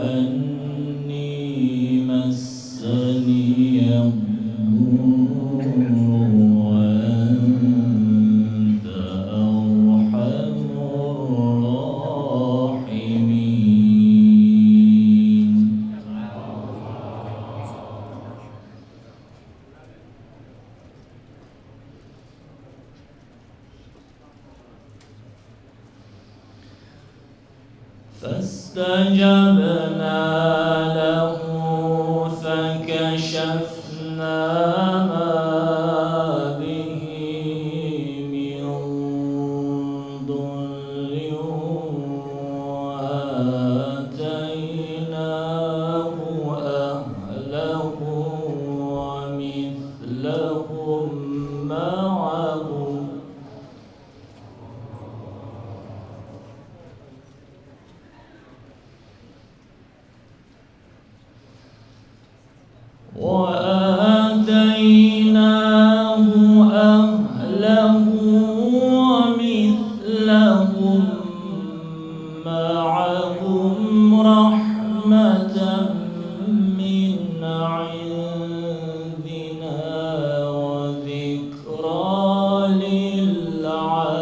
أني مسني الضر وأنت أرحم الراحمين. فاستجبنا له فكشفنا ما به من ضر وآتيناه أهله ومثلهم معهم رحمة من عندنا وذكرى للعابدين.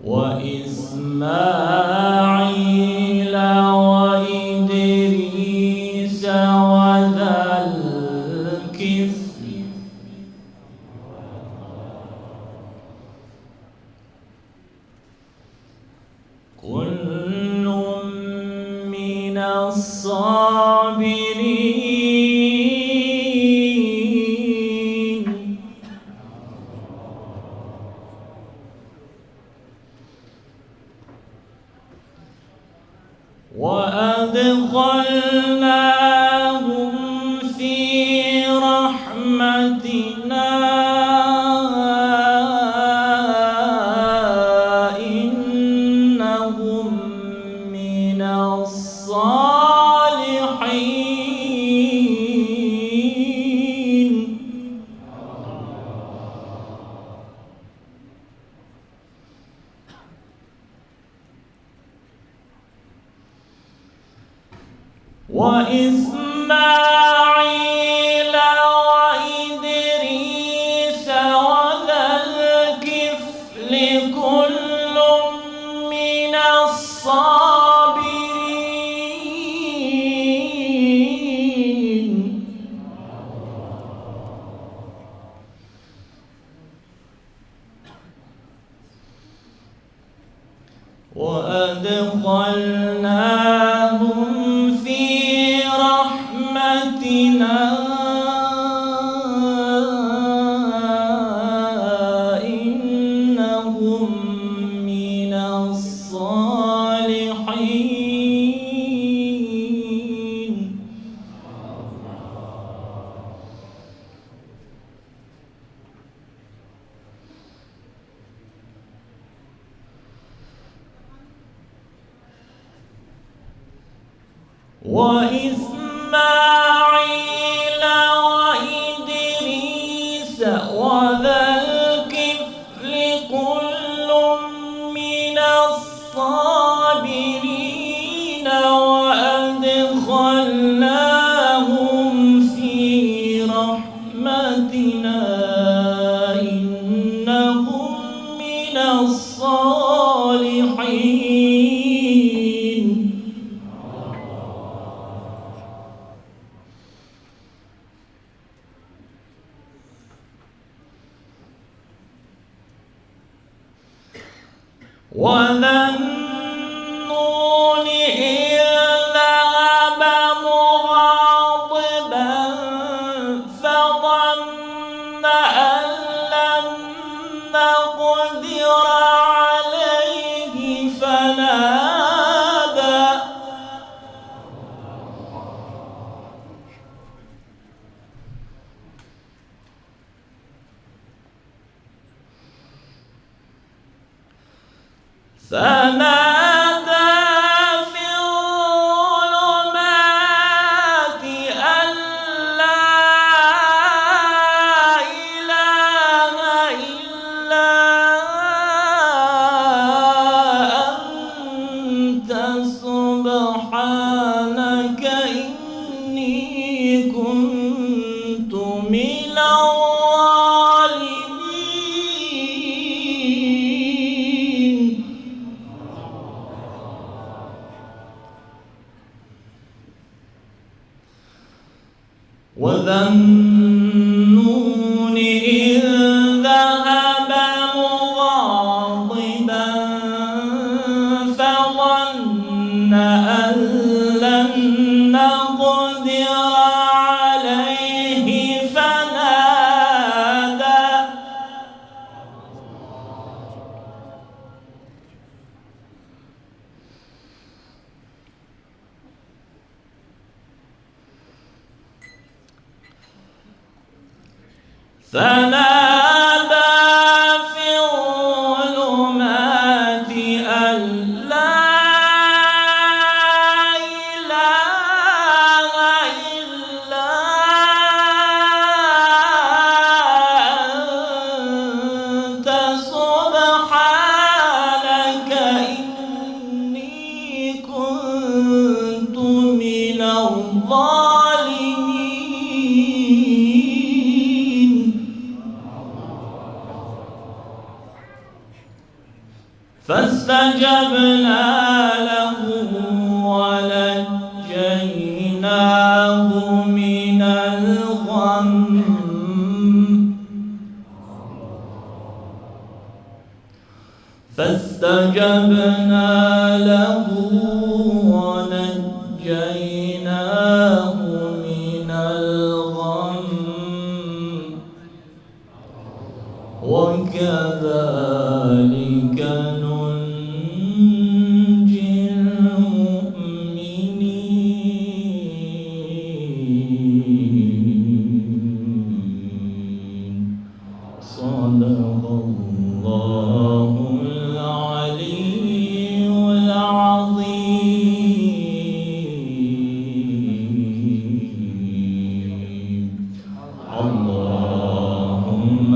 وإسماعيل وإدريس وذا الكفل كل من الصابرين. وأدخلناهم في رحمتنا إنهم من الصالحين. وإسماعيل وإدريس وذا الكفل كل من الصابرين. وأدخلناهم في رحمتنا إنهم من الصالحين. وإسماعيل وإدريس وذا الكفل كل من الصابرين وأدخلناهم في رحمتنا إنهم من الصالحين. وذا النون إذ ذهب مغاضبا فظن أن لن نقدر عليه فنادى في سبحانك إني كنت من الظالمين. وذا النون إذ ذهب مغاضبا فظن أن لن نقدر عليه فنادى في الظلمات أن لا إله إلا أنت سبحانك إني كنت من الظالمين. فاستجبنا له ونجيناه من الغم فاستجبنا له ونجيناه من الغم وكذلك ننجي المؤمنين. صدق الله العلي العظيم. اللهم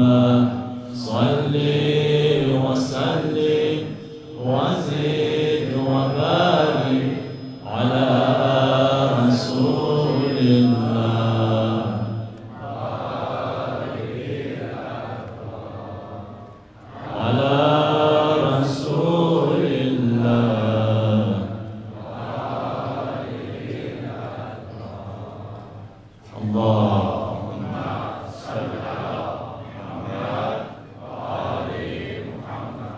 صل وسلم وزد وبارك على رسول الله. على رسول الله. اللهم صل على محمد وآل محمد.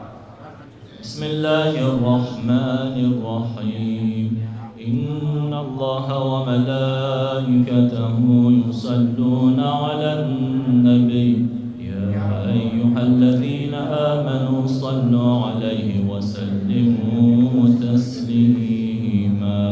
بسم الله الرحمن الرحيم. إن الله وملائكته يصلون على النبي يا أيها الذين آمنوا صلوا عليه وسلموا تسليما.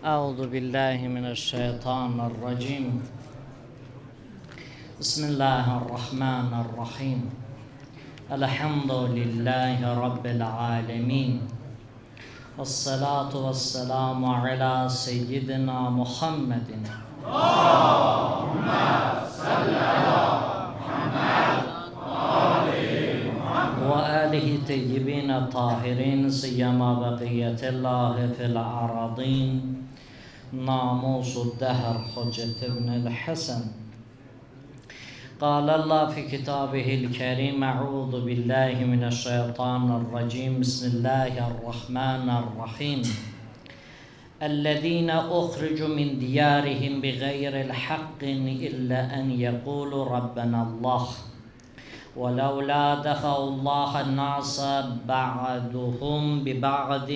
أعوذ بالله من الشيطان الرجيم. بسم الله الرحمن الرحيم. الحمد لله رب العالمين، والصلاة والسلام على سيدنا محمد. اللهم صل على محمد وآله طيبين الطاهرين، سيما بقية الله في الأراضين، ناموس الدهر حجة ابن الحسن قال الله في كتابه الكريم أعوذ بالله من الشيطان الرجيم بسم الله الرحمن الرحيم الذين أخرجوا من ديارهم بغير الحق إلا أن يقولوا ربنا الله ولولا دفع الله الناس بعضهم ببعض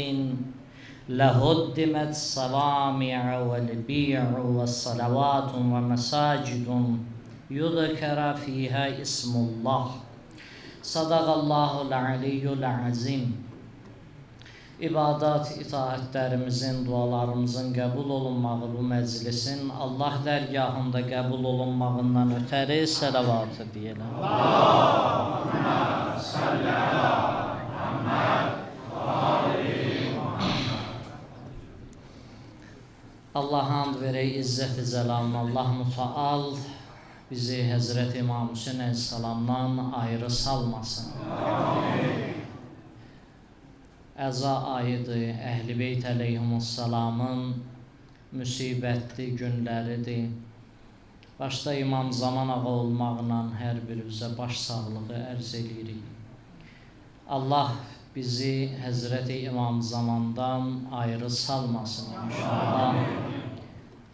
لهدمت الصوامع والبيع والصلوات ومساجد يذكر فيها اسم الله صدق الله العلي العظيم. İbadat, itaətlərimizin, dualarımızın qəbul olunmağı bu məclisin Allah dərgahında qəbul olunmağından ötəri səlavatı deyiləm. Allahümmə salli ala Muhammed və ali Muhammed. Allah hamd verək, izzət-i cəlalına. Allah mütəal bizi Həzrət İmam Hüseyin əleyhissalamdan ayrı salmasın. Amin. Əza ayıdır, Əhl-i Beyt əleyhimussalamın müsibətli günləridir. Başda İmam Zaman ağa olmaqla hər birimizə baş sağlığı ərz edirik. Allah bizi Həzrəti İmam Zamandan ayrı salmasın inşallah.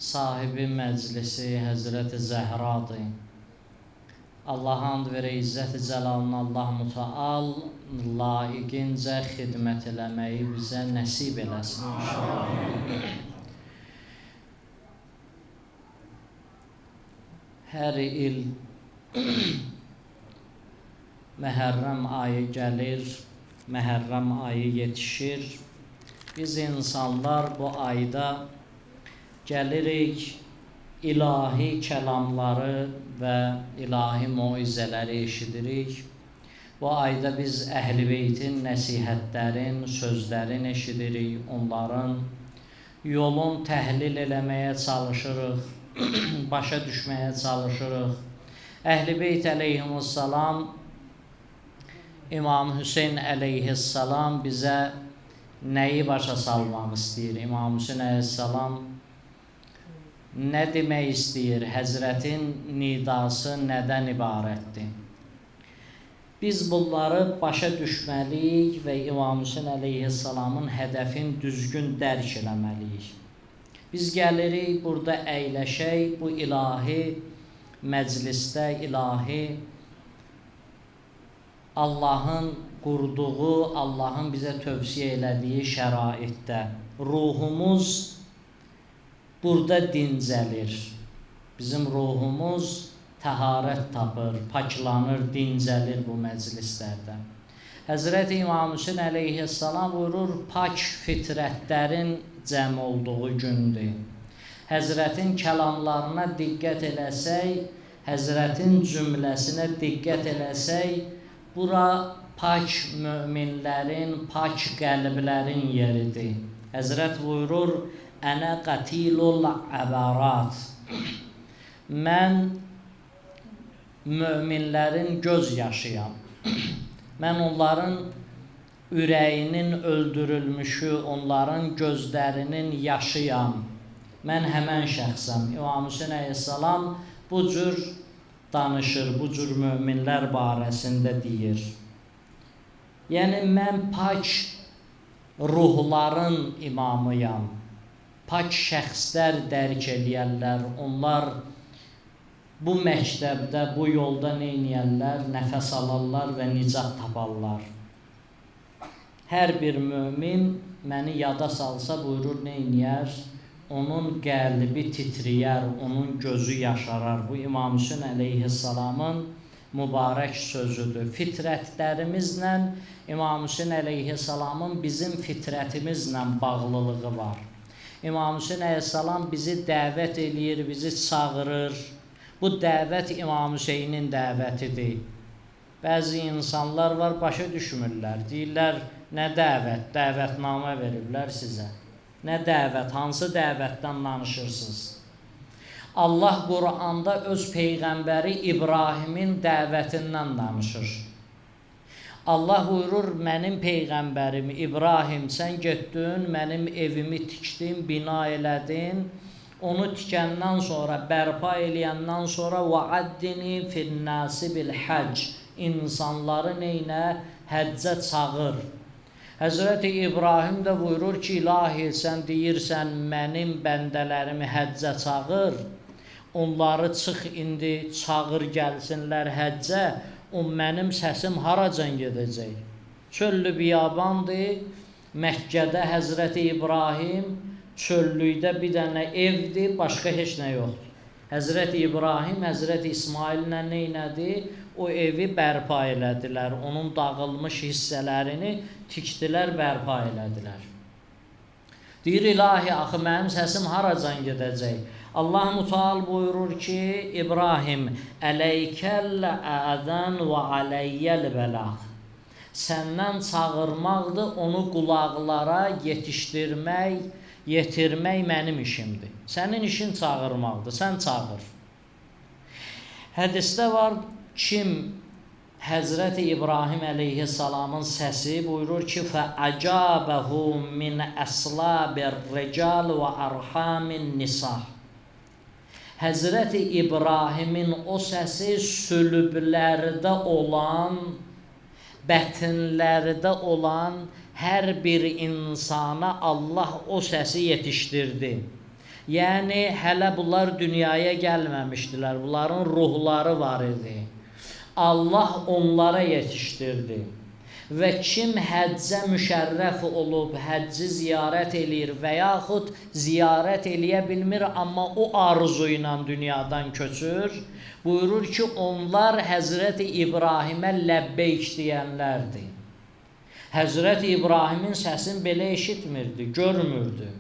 Sahibi məclisi Həzrəti Zəhradır. Allah hamd verə, izzət-i cəlalına. Allah mütəal layiqincə xidmət eləməyi bizə nəsib eləsin inşallah. Hər il Məhərrəm ayı gəlir, Məhərrəm ayı yetişir. Biz insanlar bu ayda gəlirik, ilahi kəlamları və ilahi moizələri eşidirik. Bu ayda biz Əhl-i Beytin nəsihətlərin, sözlərin eşidirik, onların yolun təhlil eləməyə çalışırıq, başa düşməyə çalışırıq. Əhl-i Beyt əleyhimussalam, İmam Hüseyin əleyhissalam bizə nəyi başa salmaq istəyir? İmam Hüseyin əleyhissalam nə demək istəyir? Həzrətin nidası nədən ibarətdir? Biz bunları başa düşməliyik və İmam Hüseyin əleyhissalamın hədəfini düzgün dərk eləməliyik. Biz gəlirik, burada əyləşək, bu ilahi məclisdə, ilahi Allahın qurduğu, Allahın bizə tövsiyə elədiyi şəraitdə ruhumuz burada dincəlir. Bizim ruhumuz təharət tapır, paklanır, dincəlir bu məclislərdə. Həzrət İmam Hüseyin əleyhissalam buyurur, pak fitrətlərin cəm olduğu gündür. Həzrətin kəlamlarına diqqət eləsək, Həzrətin cümləsinə diqqət eləsək, bura pak möminlərin, pak qəlblərin yeridir. Həzrət buyurur, Ənə qatilul əbərat. Mən möminlərin göz yaşıyam. Mən onların ürəyinin öldürülmüşü, onların gözlərinin yaşıyam. Mən həmən şəxsəm. İmam Hüseyin əleyhissalam bu cür danışır, bu cür möminlər barəsində deyir. Yəni, mən pak ruhların imamıyam. Pak şəxslər dərk eləyərlər, onlar bu məktəbdə, bu yolda neyniyərlər? Nəfəs alarlar və nicat taparlar. Hər bir mömin məni yada salsa buyurur neyniyər? Onun qəlbi titriyər, onun gözü yaşarar. Bu İmam Hüseyin əleyhissalamın mübarək sözüdür. Fitrətlərimizlə İmam Hüseyin əleyhissalamın bizim fitrətimizlə bağlılığı var. İmam Hüseyin əleyhissalam bizi dəvət eləyir, bizi çağırır. Bu dəvət İmam Hüseynin dəvətidir. Bəzi insanlar var, başa düşmürlər. Deyirlər, nə dəvət? Dəvətnamə veriblər sizə. Nə dəvət? Hansı dəvətdən danışırsınız? Allah Quranda öz Peyğəmbəri İbrahimin dəvətindən danışır. Allah buyurur, mənim Peyğəmbərim İbrahim, sən getdin, mənim evimi tikdin, bina elədin, onu tikəndən sonra, bərpa eləyəndən sonra وَعَدِّنِي فِي النَّاسِ بِالْحَجِّ insanları neynə? Həccə çağır. Həzrəti İbrahim də buyurur ki, ilahi sən deyirsən mənim bəndələrimi həccə çağır, onları çıx indi çağır gəlsinlər həccə, o mənim səsim haracan gedəcək? Çöllü biyabandır, Məkkədə Həzrəti İbrahim, çöllükdə bir dənə evdir, başqa heç nə yoxdur. Həzrəti İbrahim, Həzrəti İsmaillə neynədi? O evi bərpa elədilər, onun dağılmış hissələrini tikdilər, bərpa elədilər. Deyir, ilahi, axı mənim səsim haracan gedəcək? Allah Müteal buyurur ki, İbrahim, Əleykəl ədən və aleyyəl bəlağ. Səndən çağırmaqdır, onu qulaqlara yetişdirmək, yetirmək mənim işimdir. Sənin işin çağırmaqdır, sən çağır. Hədisdə var, kim Həzrəti İbrahim əleyhissalamın səsi buyurur ki, فَأَجَابَهُ مِنْ أَسْلَابِ الرِّجَالِ وَأَرْحَامِ النِّسَاءِ Həzrəti İbrahimin o səsi sülüblərdə olan, bətinlərdə olan hər bir insana Allah o səsi yetişdirdi. Yəni, hələ bunlar dünyaya gəlməmişdilər, bunların ruhları var idi. Allah onlara yetişdirdi. Və kim həccə müşərrəf olub, həcci ziyarət eləyir və yaxud ziyarət eləyə bilmir, amma o arzu ilə dünyadan köçür, buyurur ki, onlar Həzrəti İbrahimə ləbbeyk deyənlərdir. Həzrəti İbrahimin səsini belə eşitmirdi, görmürdü.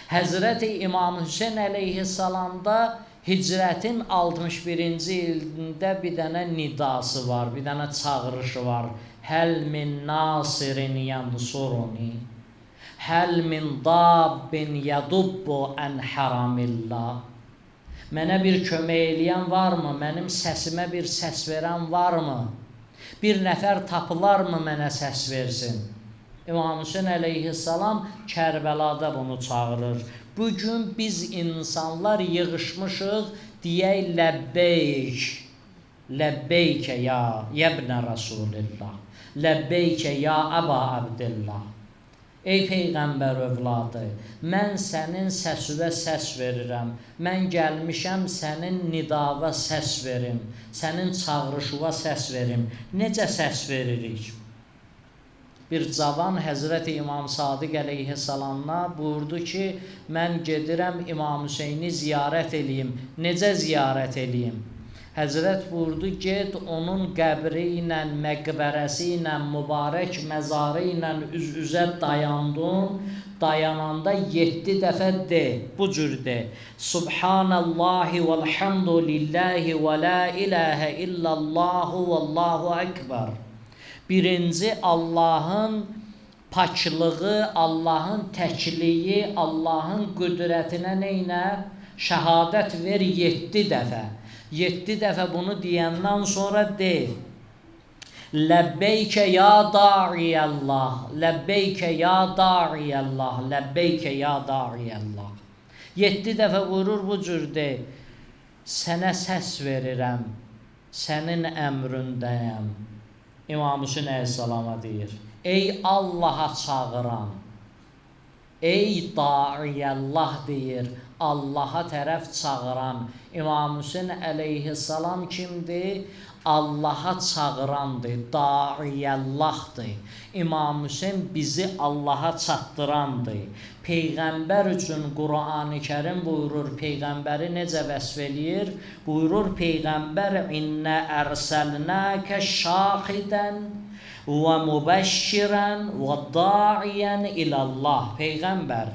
Həzrəti İmam Hüseyin əleyhissalamda Hicrətin 61-ci ilində bir dənə nidası var, bir dənə çağırışı var. Həl min nasirin yansuruni, həl min dabbin yadubbu ən haramillah. Mənə bir kömək eləyən varmı? Mənim səsimə bir səs verən varmı? Bir nəfər tapılarmı mənə səs versin? İmam Hüseyin əleyhissalam Kərbəlada bunu çağırır. Bugün biz insanlar yığışmışıq, deyək ləbbeyk, ləbbeykə ya yəbnə Rasulillah, ləbbeykə ya Əba Abdillah. Ey Peyğəmbər övladı, mən sənin səsüvə səs verirəm, mən gəlmişəm sənin nidava səs verim, sənin çağırışıva səs verim. Necə səs veririk? Bir cavan Həzrəti İmam Sadiq əleyhissalamına buyurdu ki, mən gedirəm İmam Hüseyni ziyarət eləyim. Necə ziyarət eləyim? Həzrət buyurdu, get onun qəbri ilə, məqbərəsi ilə, mübarək məzarı ilə üz-üzə dayandın. Dayananda 7 dəfə de, bu cür de. Subhanallahi velhamdülillahi və la ilahə illallahu vallahu ekber. Birinci, Allahın paklığı, Allahın təkliyi, Allahın qüdrətinə neynə? Şəhadət ver 7 dəfə. 7 dəfə bunu deyəndən sonra de. Ləbbeykə ya da'iyəllah, ləbbeykə ya da'iyəllah, ləbbeykə ya da'iyəllah. 7 dəfə vurur bu cür de. Sənə səs verirəm, sənin əmründəyəm. İmam Hüseyin əleyhissalama deyir, ey Allaha çağıran, ey daiyəllah deyir, Allaha tərəf çağıran. İmam Hüseyin əleyhissalam kimdir? Allaha çağırandır, daiyəllahdır. İmam Hüseyin bizi Allaha çatdırandır. Peyğəmbər üçün Qur'an-ı Kərim buyurur, Peyğəmbəri necə vəsf eləyir? Buyurur Peyğəmbər, İnnə ərsəlnəkə şahidən və mübəşşirən və daiyən ilallah. Peyğəmbər,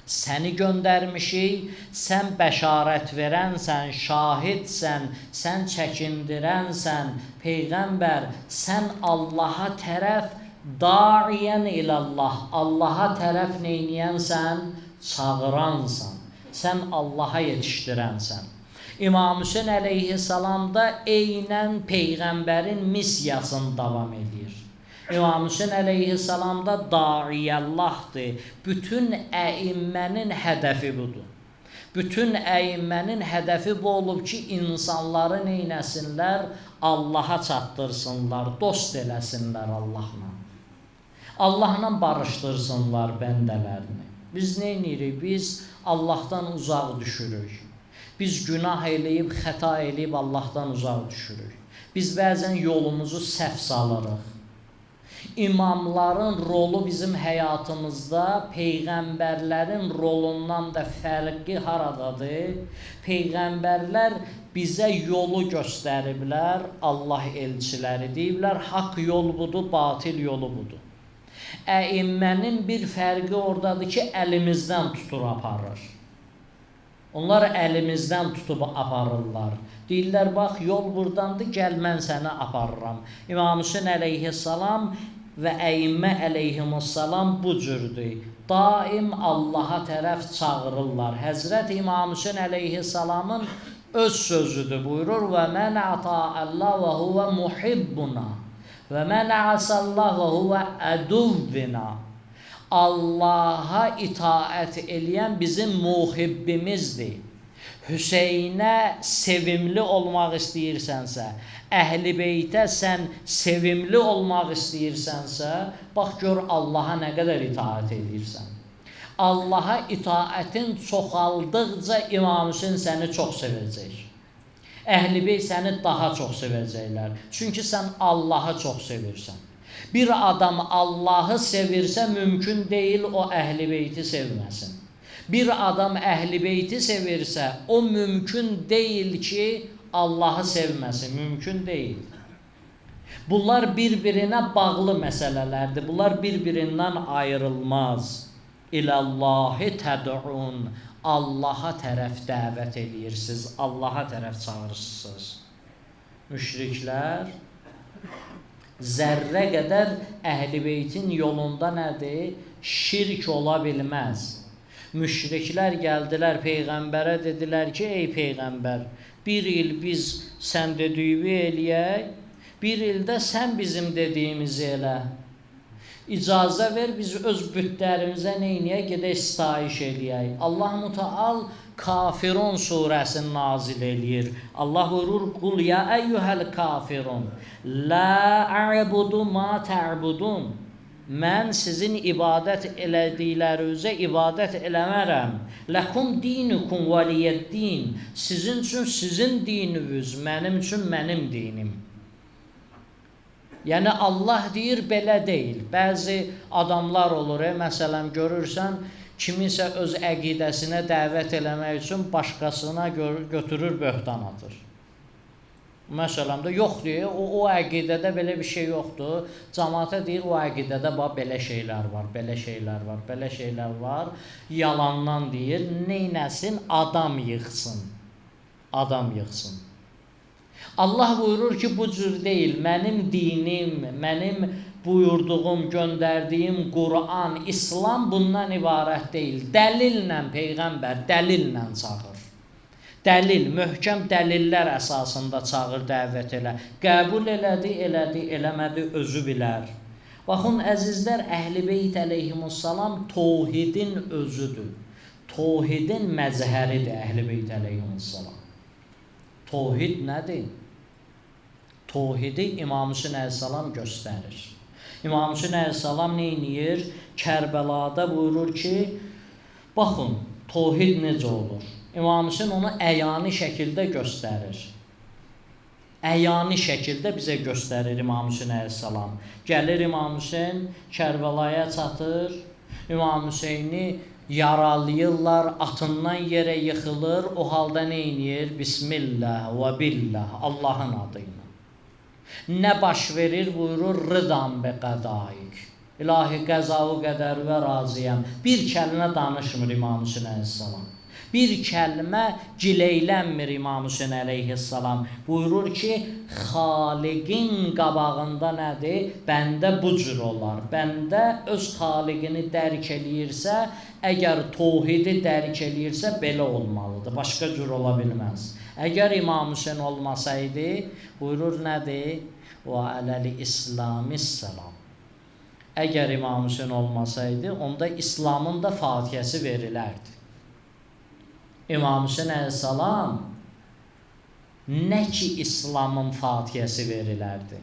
səni göndərmişik, sən bəşarət verənsən, şahidsən, sən çəkindirənsən. Peyğəmbər, sən Allaha tərəf daiyən ilallah, Allaha tərəf neyniyənsən? Çağıransan, sən Allaha yetişdirənsən. İmam Hüseyin əleyhissalam da eynən Peyğəmbərin missiyasını davam edir. İmam Hüseyin əleyhissalam da daiyəllahdır. Bütün əimmənin hədəfi budur. Bütün əyimmənin hədəfi bu olub ki, insanları neynəsinlər? Allaha çatdırsınlar, dost eləsinlər Allahla. Allahla barışdırsınlar bəndələrini. Biz neynirik? Biz Allahdan uzaq düşürük. Biz günah eləyib, xəta eləyib Allahdan uzaq düşürük. Biz bəzən yolumuzu səhv salırıq. İmamların rolu bizim həyatımızda peyğəmbərlərin rolundan da fərqi haradadır? Peyğəmbərlər bizə yolu göstəriblər, Allah elçiləri deyiblər, haqq yol budur, batil yolu budur. Əimmənin bir fərqi oradadır ki, əlimizdən tutur aparır. Onlar əlimizdən tutub aparırlar. Deyirlər, bax, yol buradandır, gəl mən səni aparıram. İmam Hüseyin əleyhissalam və əimmə əleyhimussalam bu cürdür. Daim Allaha tərəf çağırırlar. Həzrət İmam Hüseyin əleyhissalamın öz sözüdür, buyurur, və mən ata'əllah və huvə muhibbuna və mən əsallah və huvə əduvvina. Allaha itaət eləyən bizim muhibbimizdir. Hüseynə sevimli olmaq istəyirsənsə, Əhl-i Beytə sən sevimli olmaq istəyirsənsə, bax gör Allaha nə qədər itaət edirsən. Allaha itaətin çoxaldıqca İmam Hüseyin səni çox sevəcək. Əhl-i Beyt səni daha çox sevəcəklər. Çünki sən Allahı çox sevirsən. Bir adam Allahı sevirsə, mümkün deyil o Əhl-i Beyti sevməsin. Bir adam Əhl-i Beyti sevirsə, o mümkün deyil ki, Allahı sevməsin, mümkün deyil. Bunlar bir-birinə bağlı məsələlərdir. Bunlar bir-birindən ayrılmaz. İləllahi təd'un. Allaha tərəf dəvət edirsiniz, Allaha tərəf çağırırsınız. Müşriklər zərrə qədər Əhl-i Beytin yolunda nədir? Şirk ola bilməz. Müşriklər gəldilər Peyğəmbərə, dedilər ki, ey Peyğəmbər, bir il biz sən dediyini eləyək, bir ildə sən bizim dediyimizi elə. İcazə ver, biz öz bütlərimizə neyniyək, gedək sitayiş eləyək. Allah Müteal Kafirun surəsini nazil eləyir. Allah buyurur, qul ya əyyuhəl kafirun, la a'budu ma ta'budun. Mən sizin ibadət elədiklərinizə ibadət eləmərəm. Ləkum dinukum valiyyəddin. Sizin üçün sizin dininiz, mənim üçün mənim dinim. Yəni Allah deyir, belə deyil. Bəzi adamlar olur, məsələn görürsən, kimisə öz əqidəsinə dəvət eləmək üçün başqasına götürür, böhtan atır. Məsələn də yox deyir, o əqidədə belə bir şey yoxdur. Cəmaata deyir, o əqidədə belə şeylər var, belə şeylər var, belə şeylər var. Yalandan deyir, neynəsin? Adam yıxsın. Adam yıxsın. Allah buyurur ki, bu cür deyil, mənim dinim, mənim buyurduğum, göndərdiyim Qur'an, İslam bundan ibarət deyil. Dəlillə Peyğəmbər, dəlillə çağır. Dəlil, möhkəm dəlillər əsasında çağır, dəvət elə. Qəbul elədi, eləmədi, özü bilər. Baxın, əzizlər, Əhl-i Beyt əleyhimussalam tohidin özüdür. Tohidin məzhəridir Əhl-i Beyt əleyhimussalam. Tohid nədir? Tohidi İmam Hüseyin əleyhissalam göstərir. İmam Hüseyin əleyhissalam neyniyir? Kərbəlada buyurur ki, baxın, tohid necə olur? İmam Hüseyin onu əyani şəkildə göstərir. Əyani şəkildə bizə göstərir İmam Hüseyin əleyhissalam. Gəlir İmam Hüseyin Kərbəlaya çatır, İmam Hüseyni yaralayırlar, atından yerə yıxılır, o halda neyniyir? Bismillah və billah, Allahın adıyla. Nə baş verir? Buyurur, rıdan be qədayik. İlahi qəza-u qədərvə razıyam. Bir kəlmə danışmır İmam Hüseyin əleyhissalam. Bir kəlmə gileylənmir İmam Hüseyin əleyhissalam. Buyurur ki, Xaliqin qabağında nədir? Bəndə bu cür olar. Bəndə öz Xaliqini dərk eləyirsə, əgər tohidi dərk eləyirsə, belə olmalıdır. Başqa cür ola bilməz. Əgər İmam Hüseyin olmasaydı, buyurur nədir? Və ələli İslamissalam. Əgər İmam Hüseyin olmasaydı, onda İslamın da fatihəsi verilərdi. İmam Hüseyn əleyhissalam nə ki İslamın fatihəsi verilərdi.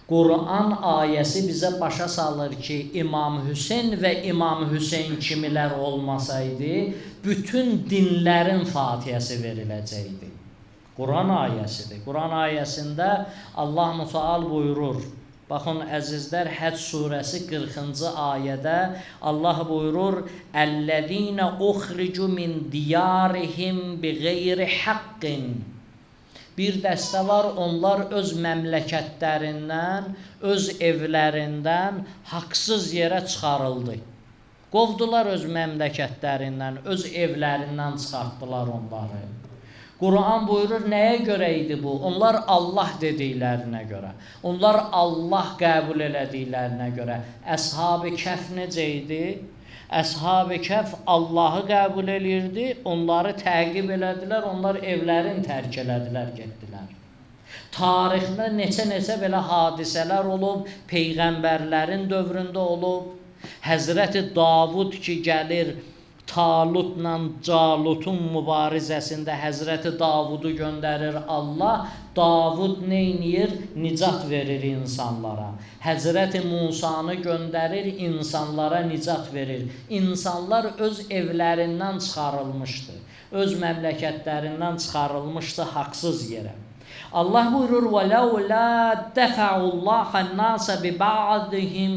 Quran ayəsi bizə başa salır ki, İmam Hüseyn və İmam Hüseyn kimilər olmasaydı, bütün dinlərin fatihəsi veriləcəkdi. Quran ayəsidir. Quran ayəsində Allah Müteal buyurur. Baxın əzizlər, Həcc surəsi 40-cı ayədə Allah buyurur: "Əllezîne uxricu min diyarihim biğeyri haqqin." Bir dəstə var, onlar öz məmləkətlərindən, öz evlərindən haqsız yerə çıxarıldı. Qovdular öz məmləkətlərindən, öz evlərindən çıxartdılar onları. Quran buyurur, nəyə görə idi bu? Onlar Allah dediklərinə görə, onlar Allah qəbul elədiklərinə görə. Əshab-ı Kəhf necə idi? Əshab-ı Kəhf Allahı qəbul eləyirdi, onları təqib elədilər, onlar evlərini tərk elədilər, getdilər. Tarixdə neçə belə hadisələr olub, peyğəmbərlərin dövründə olub. Həzrəti Davud ki gəlir, Talutla Calutun mübarizəsində Həzrəti Davudu göndərir Allah. Davud neyniyir? Nicat verir insanlara. Həzrəti Musanı göndərir, insanlara nicat verir. İnsanlar öz evlərindən çıxarılmışdı. Öz məmləkətlərindən çıxarılmışdı haqsız yerə. Allah buyurur: وَلَوْلَا دَفَعُ اللّٰهَ النَّاسَ بِبَعْضِهِمْ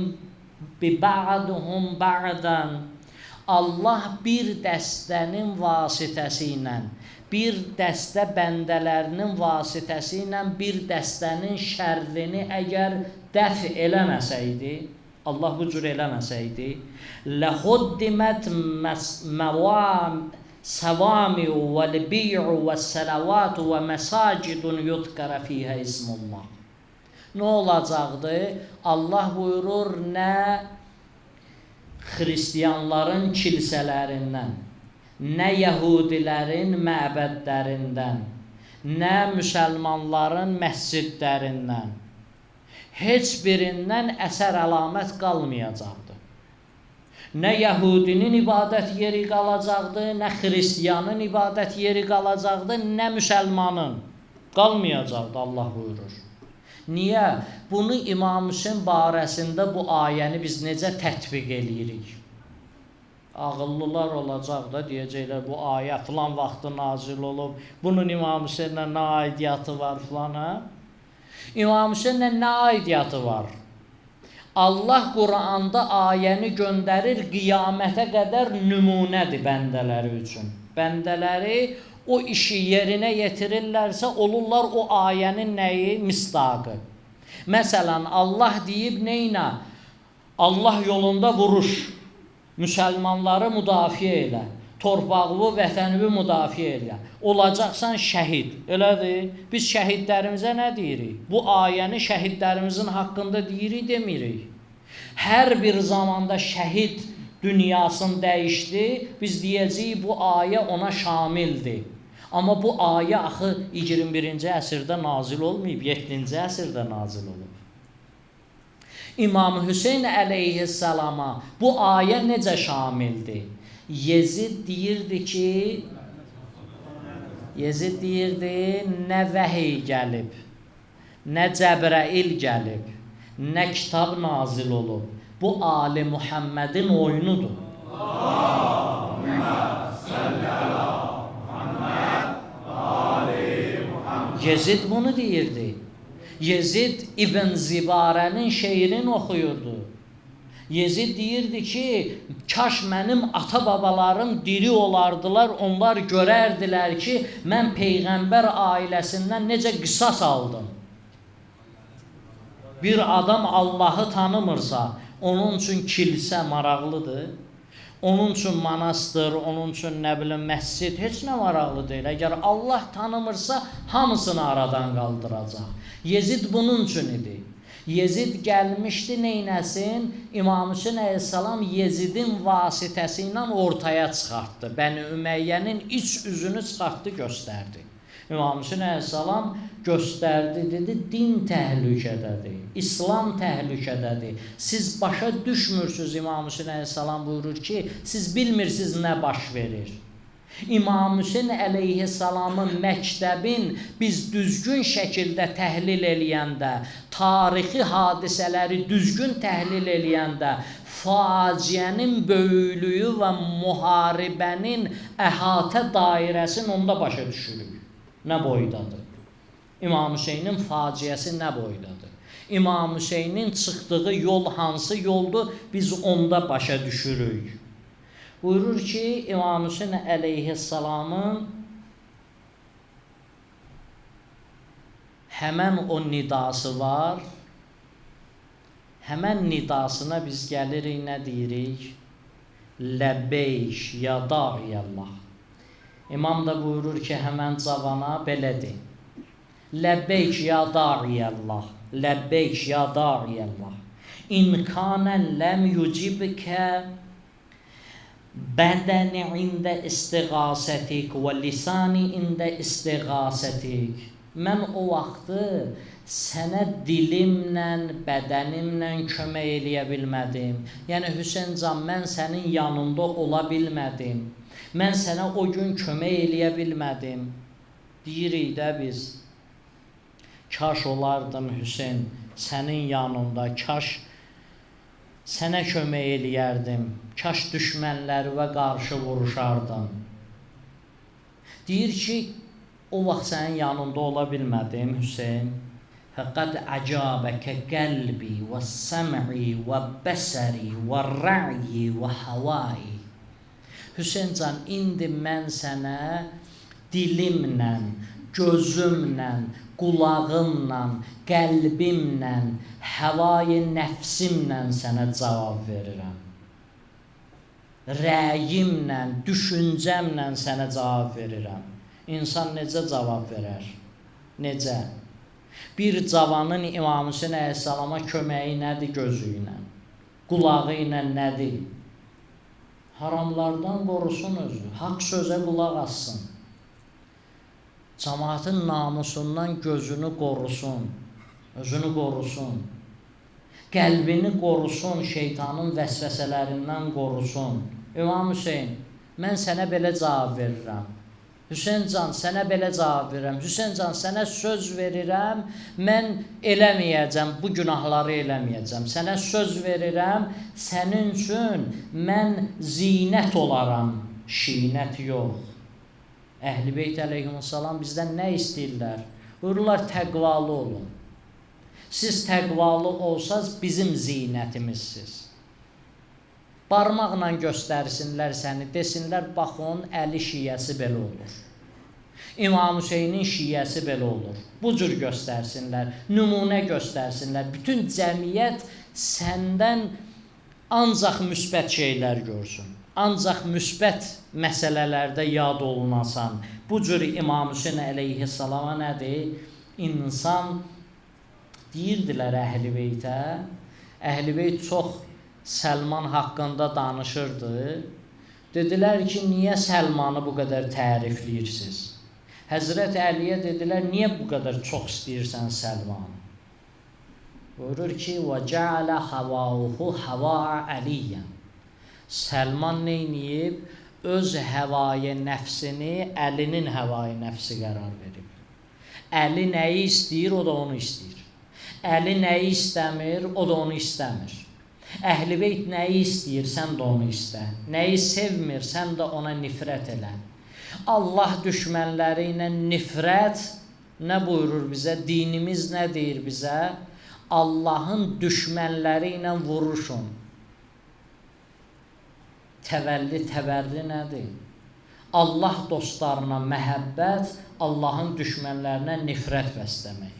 بَعْضًا Allah bir dəstənin vasitəsi ilə, bir dəstə bəndələrinin vasitəsi ilə bir dəstənin şərrini əgər dəf eləməsəydi, Allah bu cür eləməsəydi, لَخُدِّمَتْ سَوَامِعُ وَالْبِيعُ وَالسَّلَوَاتُ وَمَسَاجِدٌ يُذْكَرَ فِيهَا اسْمُ اللّٰهِ Nə olacaqdı? Allah buyurur, nə Xristiyanların kilsələrindən, nə Yəhudilərin məbədlərindən, nə müsəlmanların məscidlərindən, heç birindən əsər əlamət qalmayacaqdı. Nə Yəhudinin ibadət yeri qalacaqdı, nə Xristiyanın ibadət yeri qalacaqdı, nə müsəlmanın qalmayacaqdı, Allah buyurur. Niyə? Bunu İmam Hüseyn barəsində bu ayəni biz necə tətbiq eləyirik? Ağıllılar olacaq da, deyəcəklər, bu ayə filan vaxtı nazil olub, bunun İmam Hüseynlə nə aidiyyatı var filan, hə? İmam Hüseynlə nə aidiyyatı var? Allah Quranda ayəni göndərir, qiyamətə qədər nümunədir bəndələri üçün. Bəndələri o işi yerinə yetirirlərsə, olurlar o ayənin nəyi? Misdaqı. Məsələn, Allah deyib neynə? Allah yolunda vuruş, müsəlmanları müdafiə elə, torpağını, vətənini müdafiə elə. Olacaqsan şəhid, elədir? Biz şəhidlərimizə nə deyirik? Bu ayəni şəhidlərimizin haqqında deyirik, demirik. Hər bir zamanda şəhid dünyasını dəyişdi, biz deyəcəyik bu ayə ona şamildir. Amma bu ayə axı 21-ci əsrdə nazil olmayıb, 7-ci əsrdə nazil olub. İmam Hüseyn əleyhissalama bu ayə necə şamildir? Yezid deyirdi, nə vəhiy gəlib, nə Cəbrəil gəlib, nə kitab nazil olub. Bu Ali Muhammedin oyunudur. Yezid bunu deyirdi. Yezid İbn Zibarənin şeirini oxuyurdu. Yezid deyirdi ki, kaş mənim ata-babalarım diri olardılar, onlar görərdilər ki, mən Peyğəmbər ailəsindən necə qisas aldım. Bir adam Allahı tanımırsa, onun üçün kilsə maraqlıdır. Onun üçün manastır, onun üçün nə bilim məscid heç nə maraqlı deyil. Əgər Allah tanımırsa, hamısını aradan qaldıracaq. Yezid bunun üçün idi. Yezid gəlmişdi neynəsin? İmam Hüseyn əleyhissalam Yezidin vasitəsi ilə ortaya çıxartdı. Bəni Üməyyənin iç üzünü çıxartdı, göstərdi. İmam Hüseyn əleyhissalam göstərdi, dedi, din təhlükədədir, İslam təhlükədədir. Siz başa düşmürsünüz, İmam Hüseyn əleyhissalam buyurur ki, siz bilmirsiniz nə baş verir. İmam Hüseyn əleyhissalamın məktəbin biz düzgün şəkildə təhlil eləyəndə, tarixi hadisələri düzgün təhlil eləyəndə, faciənin böyüklüyü və müharibənin əhatə dairəsini onda başa düşürük. Nə boydadır? İmam Hüseynin faciəsi nə boydadır? İmam Hüseynin çıxdığı yol hansı yoldur? Biz onda başa düşürük. Buyurur ki, İmam Hüseyn əleyhissalamın həmən o nidası var. Həmən nidasına biz gəlirik, nə deyirik? Ləbbeyk, ya da'iyəllah. İmam da buyurur ki, həmən cavana belədir. Ləbbeyk, ya da'iyəllah. Ləbbeyk, ya da'iyəllah. İnkanən ləm yucibkə bədəni ində istiğasətik və lisani ində istiğasətik. Mən o vaxtı sənə dilimlə, bədənimlə kömək eləyə bilmədim. Yəni, Hüseyn can, mən sənin yanında ola bilmədim. Mən sənə o gün kömək eləyə bilmədim. Deyirik də biz, kaş olardım Hüseyn sənin yanında, kaş sənə kömək eləyərdim, kaş düşmənlərimə qarşı vuruşardım. Deyir ki, o vaxt sənin yanında ola bilmədim Hüseyn. Fəqəd əcabəkə qəlbi və səm'i və bəsəri və rə'i və havai. Hüseyn can, indi mən sənə dilimlə, gözümlə, qulağımla, qəlbimlə, həvai nəfsimlə sənə cavab verirəm. Rəyimlə, düşüncəmlə sənə cavab verirəm. İnsan necə cavab verər? Necə? Bir cavanın İmam Hüseyn əleyhissalama köməyi nədir? Gözü ilə, qulağı ilə nədir? Haramlardan qorusun özünü, haqq sözə qulaq assın. Cəmaatın namusundan gözünü qorusun, özünü qorusun. Qəlbini qorusun, şeytanın vəsvəsələrindən qorusun. İmam Hüseyn, mən sənə belə cavab verirəm. Hüseyn can, sənə belə cavab verirəm. Hüseyn can, sənə söz verirəm, mən eləməyəcəm, bu günahları eləməyəcəm. Sənə söz verirəm, sənin üçün mən zinət olaram, şinət yox. Əhl-i Beyt əleyhissalam bizdən nə istəyirlər? Buyururlar, təqvalı olun. Siz təqvalı olsaz, bizim zinətimizsiz. Barmaqla göstərsinlər səni, desinlər, bax, onun əli şiyəsi belə olur. İmam Hüseynin şiyəsi belə olur. Bu cür göstərsinlər, nümunə göstərsinlər. Bütün cəmiyyət səndən ancaq müsbət şeylər görsün. Ancaq müsbət məsələlərdə yad olunasan. Bu cür İmam Hüseyn əleyhissalama nədir? İnsan deyirdilər Əhl-i Beytə. Əhl-i Beyt çox Səlman haqqında danışırdı. Dedilər ki, niyə Səlmanı bu qədər tərifləyirsiniz? Həzrət Əliyə dedilər, niyə bu qədər çox istəyirsən Səlmanı? Buyurur ki, وَجَعَلَ حَوَاهُ حَوَاءَ عَلِيًّا. Səlman neyniyib? Öz həvai nəfsini Əlinin həvai nəfsi qərar verib. Əli nəyi istəyir, o da onu istəyir. Əli nəyi istəmir, o da onu istəmir. Əhl-i Beyt nəyi istəyir, sən də onu istə. Nəyi sevmir, sən də ona nifrət elə. Allah düşmənləri ilə nifrət nə buyurur bizə? Dinimiz nə deyir bizə? Allahın düşmənləri ilə vuruşun. Təvəlli, təbərli nədir? Allah dostlarına məhəbbət, Allahın düşmənlərinə nifrət bəsləmək.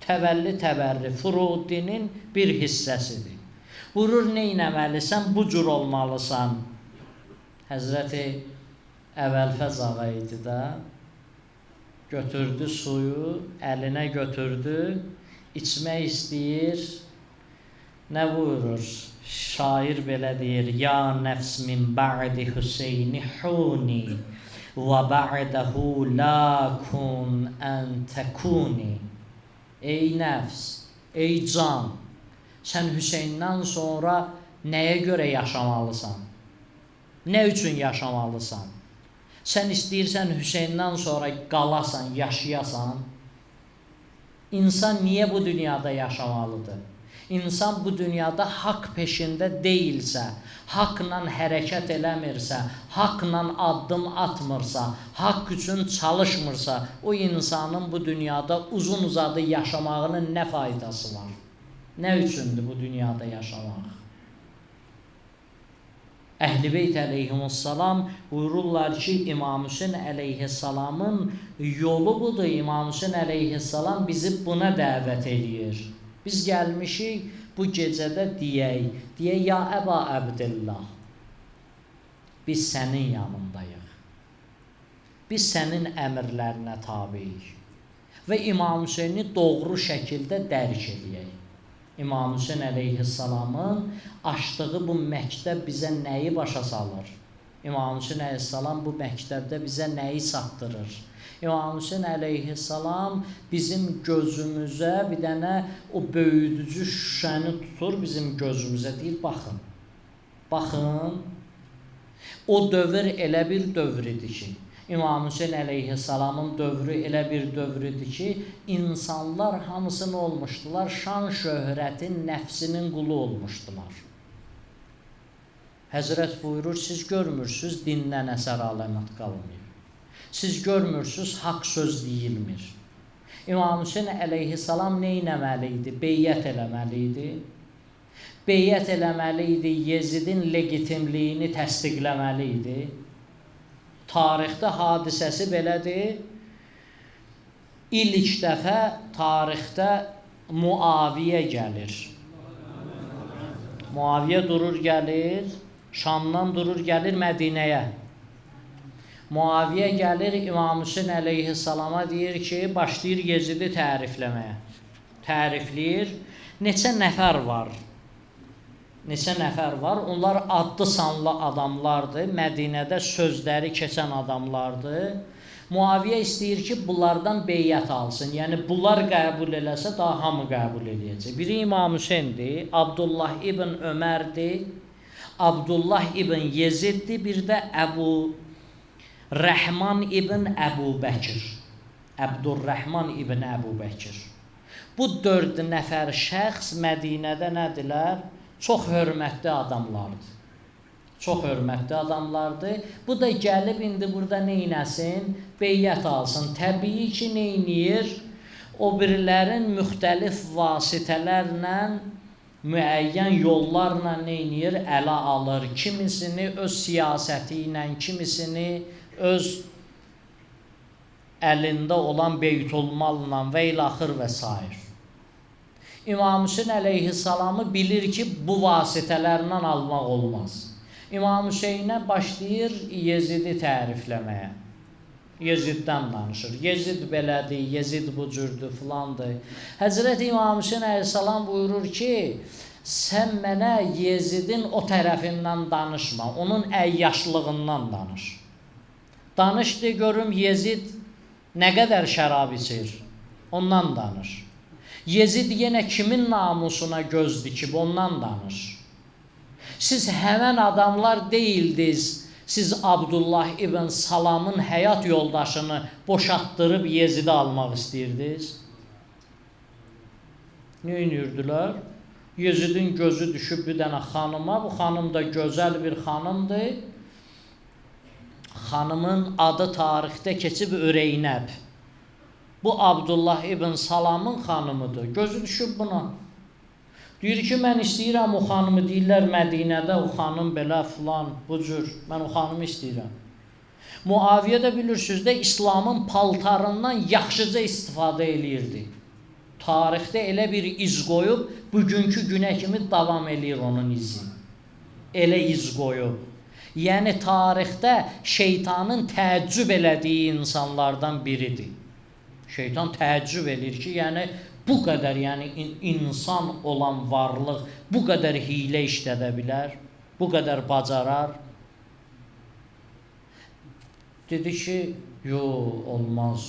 Təvəlli, təbərli, Furudinin bir hissəsidir. Vurur, neynəməlisən, bu cür olmalısan. Həzrəti Əvəlfəz ağa idi də, götürdü suyu, əlinə götürdü, içmək istəyir. Nə buyurur? Şair belə deyir, ya nəfs min ba'di Hüseyni huni və ba'dəhu la kun ən təkuni. Ey nəfs, ey can, sən Hüseyndən sonra nəyə görə yaşamalısan? Nə üçün yaşamalısan? Sən istəyirsən Hüseyndən sonra qalasan, yaşayasan. İnsan niyə bu dünyada yaşamalıdır? İnsan bu dünyada haqq peşində deyilsə, haqla hərəkət eləmirsə, haqla addım atmırsa, haqq üçün çalışmırsa, o insanın bu dünyada uzun uzadı yaşamağının nə faydası var? Nə üçündür bu dünyada yaşamaq? Əhl-i Beyt əleyhissalam buyururlar ki, İmam Hüseyn əleyhissalamın yolu budur. İmam Hüseyn əleyhissalam bizi buna dəvət eləyir. Biz gəlmişik bu gecədə deyək, ya Əba Əbdillah, biz sənin yanındayıq. Biz sənin əmrlərinə tabiyik və İmam Hüseyni doğru şəkildə dərk eləyək. İmam Hüseyn əleyhissalamın açdığı bu məktəb bizə nəyi başa salır? İmam Hüseyn əleyhissalam bu məktəbdə bizə nəyi çatdırır? İmam Hüseyn əleyhissalam bizim gözümüzə bir dənə o böyüdücü şüşəni tutur bizim gözümüzə, deyir, baxın. Baxın, o dövr elə bir dövr idi ki, İmam Hüseyn əleyhissalamın dövrü elə bir dövr idi ki, insanlar hamısı nə olmuşdular? Şan şöhrətin, nəfsinin qulu olmuşdular. Həzrət buyurur, siz görmürsünüz, dindən əsər aləmət qalmıyor. Siz görmürsünüz, haqq söz deyilmir. İmam Hüseyn əleyhissalam nə etməli idi? Beyyət eləməli idi. Beyyət eləməli idi, Yezidin legitimliyini təsdiqləməli idi. Tarixdə hadisəsi belədir. İlk dəfə tarixdə Muaviyə gəlir. Muaviyə durur gəlir, Şamdan durur gəlir Mədinəyə. Muaviyə gəlir İmam Hüseyn əleyhissalama deyir ki, başlayır Yezidi tərifləməyə. Tərifləyir. Neçə nəfər var? Neçə nəfər var? Onlar adlı sanlı adamlardır. Mədinədə sözləri keçən adamlardır. Muaviyə istəyir ki, bunlardan beyyət alsın. Yəni, bunlar qəbul eləsə, daha hamı qəbul eləyəcək. Biri İmam Hüseyndir, Abdullah ibn Ömərdir, Abdullah ibn Yeziddir, bir də Əbu Rəhman ibn Əbu Bəkir. Əbdurrəhman ibn Əbu Bəkir. Bu 4 nəfər şəxs Mədinədə nədirlər? Çox hörmətli adamlardır. Çox hörmətli adamlardır. Bu da gəlib indi burada neynəsin? Beyyət alsın. Təbii ki, neyniyir? O birilərin müxtəlif vasitələrlə, müəyyən yollarla neyniyir? Ələ alır. Kimisini öz siyasəti ilə, kimisini öz əlində olan beytulmalla və ilaxır və s. İmam Hüseyn əleyhissalamı bilir ki, bu vasitələrlə almaq olmaz. İmam Hüseynə başlayır Yezidi tərifləməyə. Yeziddən danışır. Yezid belədir, Yezid bu cürdür, filandır. Həzrət İmam Hüseyn əleyhissalam buyurur ki, sən mənə Yezidin o tərəfindən danışma, onun əyyaşlığından danış. Danış de görüm Yezid nə qədər şərab içir, ondan danış. Yezid yenə kimin namusuna göz dikib, ondan danış. Siz həmən adamlar deyildiniz, siz Abdullah ibn Salamın həyat yoldaşını boşatdırıb Yezidi almaq istəyirdiniz. Nə edirdilər? Yezidin gözü düşüb bir dənə xanıma, bu xanım da gözəl bir xanımdır. Xanımın adı tarixdə keçib Öreynəb. Bu Abdullah ibn Salamın xanımıdır. Gözü düşüb buna. Deyir ki, mən istəyirəm o xanımı, deyirlər Mədinədə o xanım belə filan, bu cür, mən o xanımı istəyirəm. Muaviyə də bilirsiniz də İslamın paltarından yaxşıca istifadə eləyirdi. Tarixdə elə bir iz qoyub, bugünkü günə kimi davam eləyir onun izi. Elə iz qoyub. Yəni tarixdə şeytanın təəccüb elədiyi insanlardan biridir. Şeytan təəccüb edir ki, yəni bu qədər, yəni insan olan varlıq bu qədər hiylə işlədə bilər, bu qədər bacarar. Dedi ki, yox, olmaz,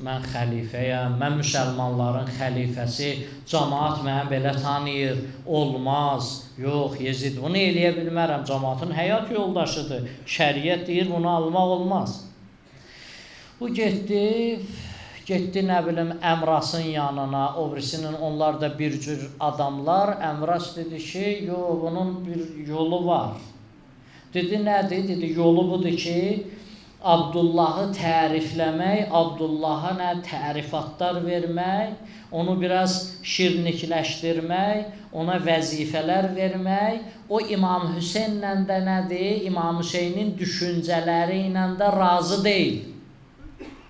mən xəlifəyəm, mən müsəlmanların xəlifəsi, cəmaat mənə belə tanıyır, olmaz, yox, Yezid, bunu eləyə bilmərəm, cəmaatın həyat yoldaşıdır, şəriət deyir, bunu almaq olmaz. Bu getdi nə bilim Əmrasın yanına, o birisinin, onlar da bir cür adamlar, Əmras dedi ki, yox, bunun bir yolu var. Dedi, nədir? Dedi, yolu budur ki, Abdullahı tərifləmək, Abdullaha nə tərifatlar vermək, onu biraz şirnikləşdirmək, ona vəzifələr vermək, o İmam Hüseynlə də nədir? İmam Hüseynin düşüncələri ilə də razı deyil.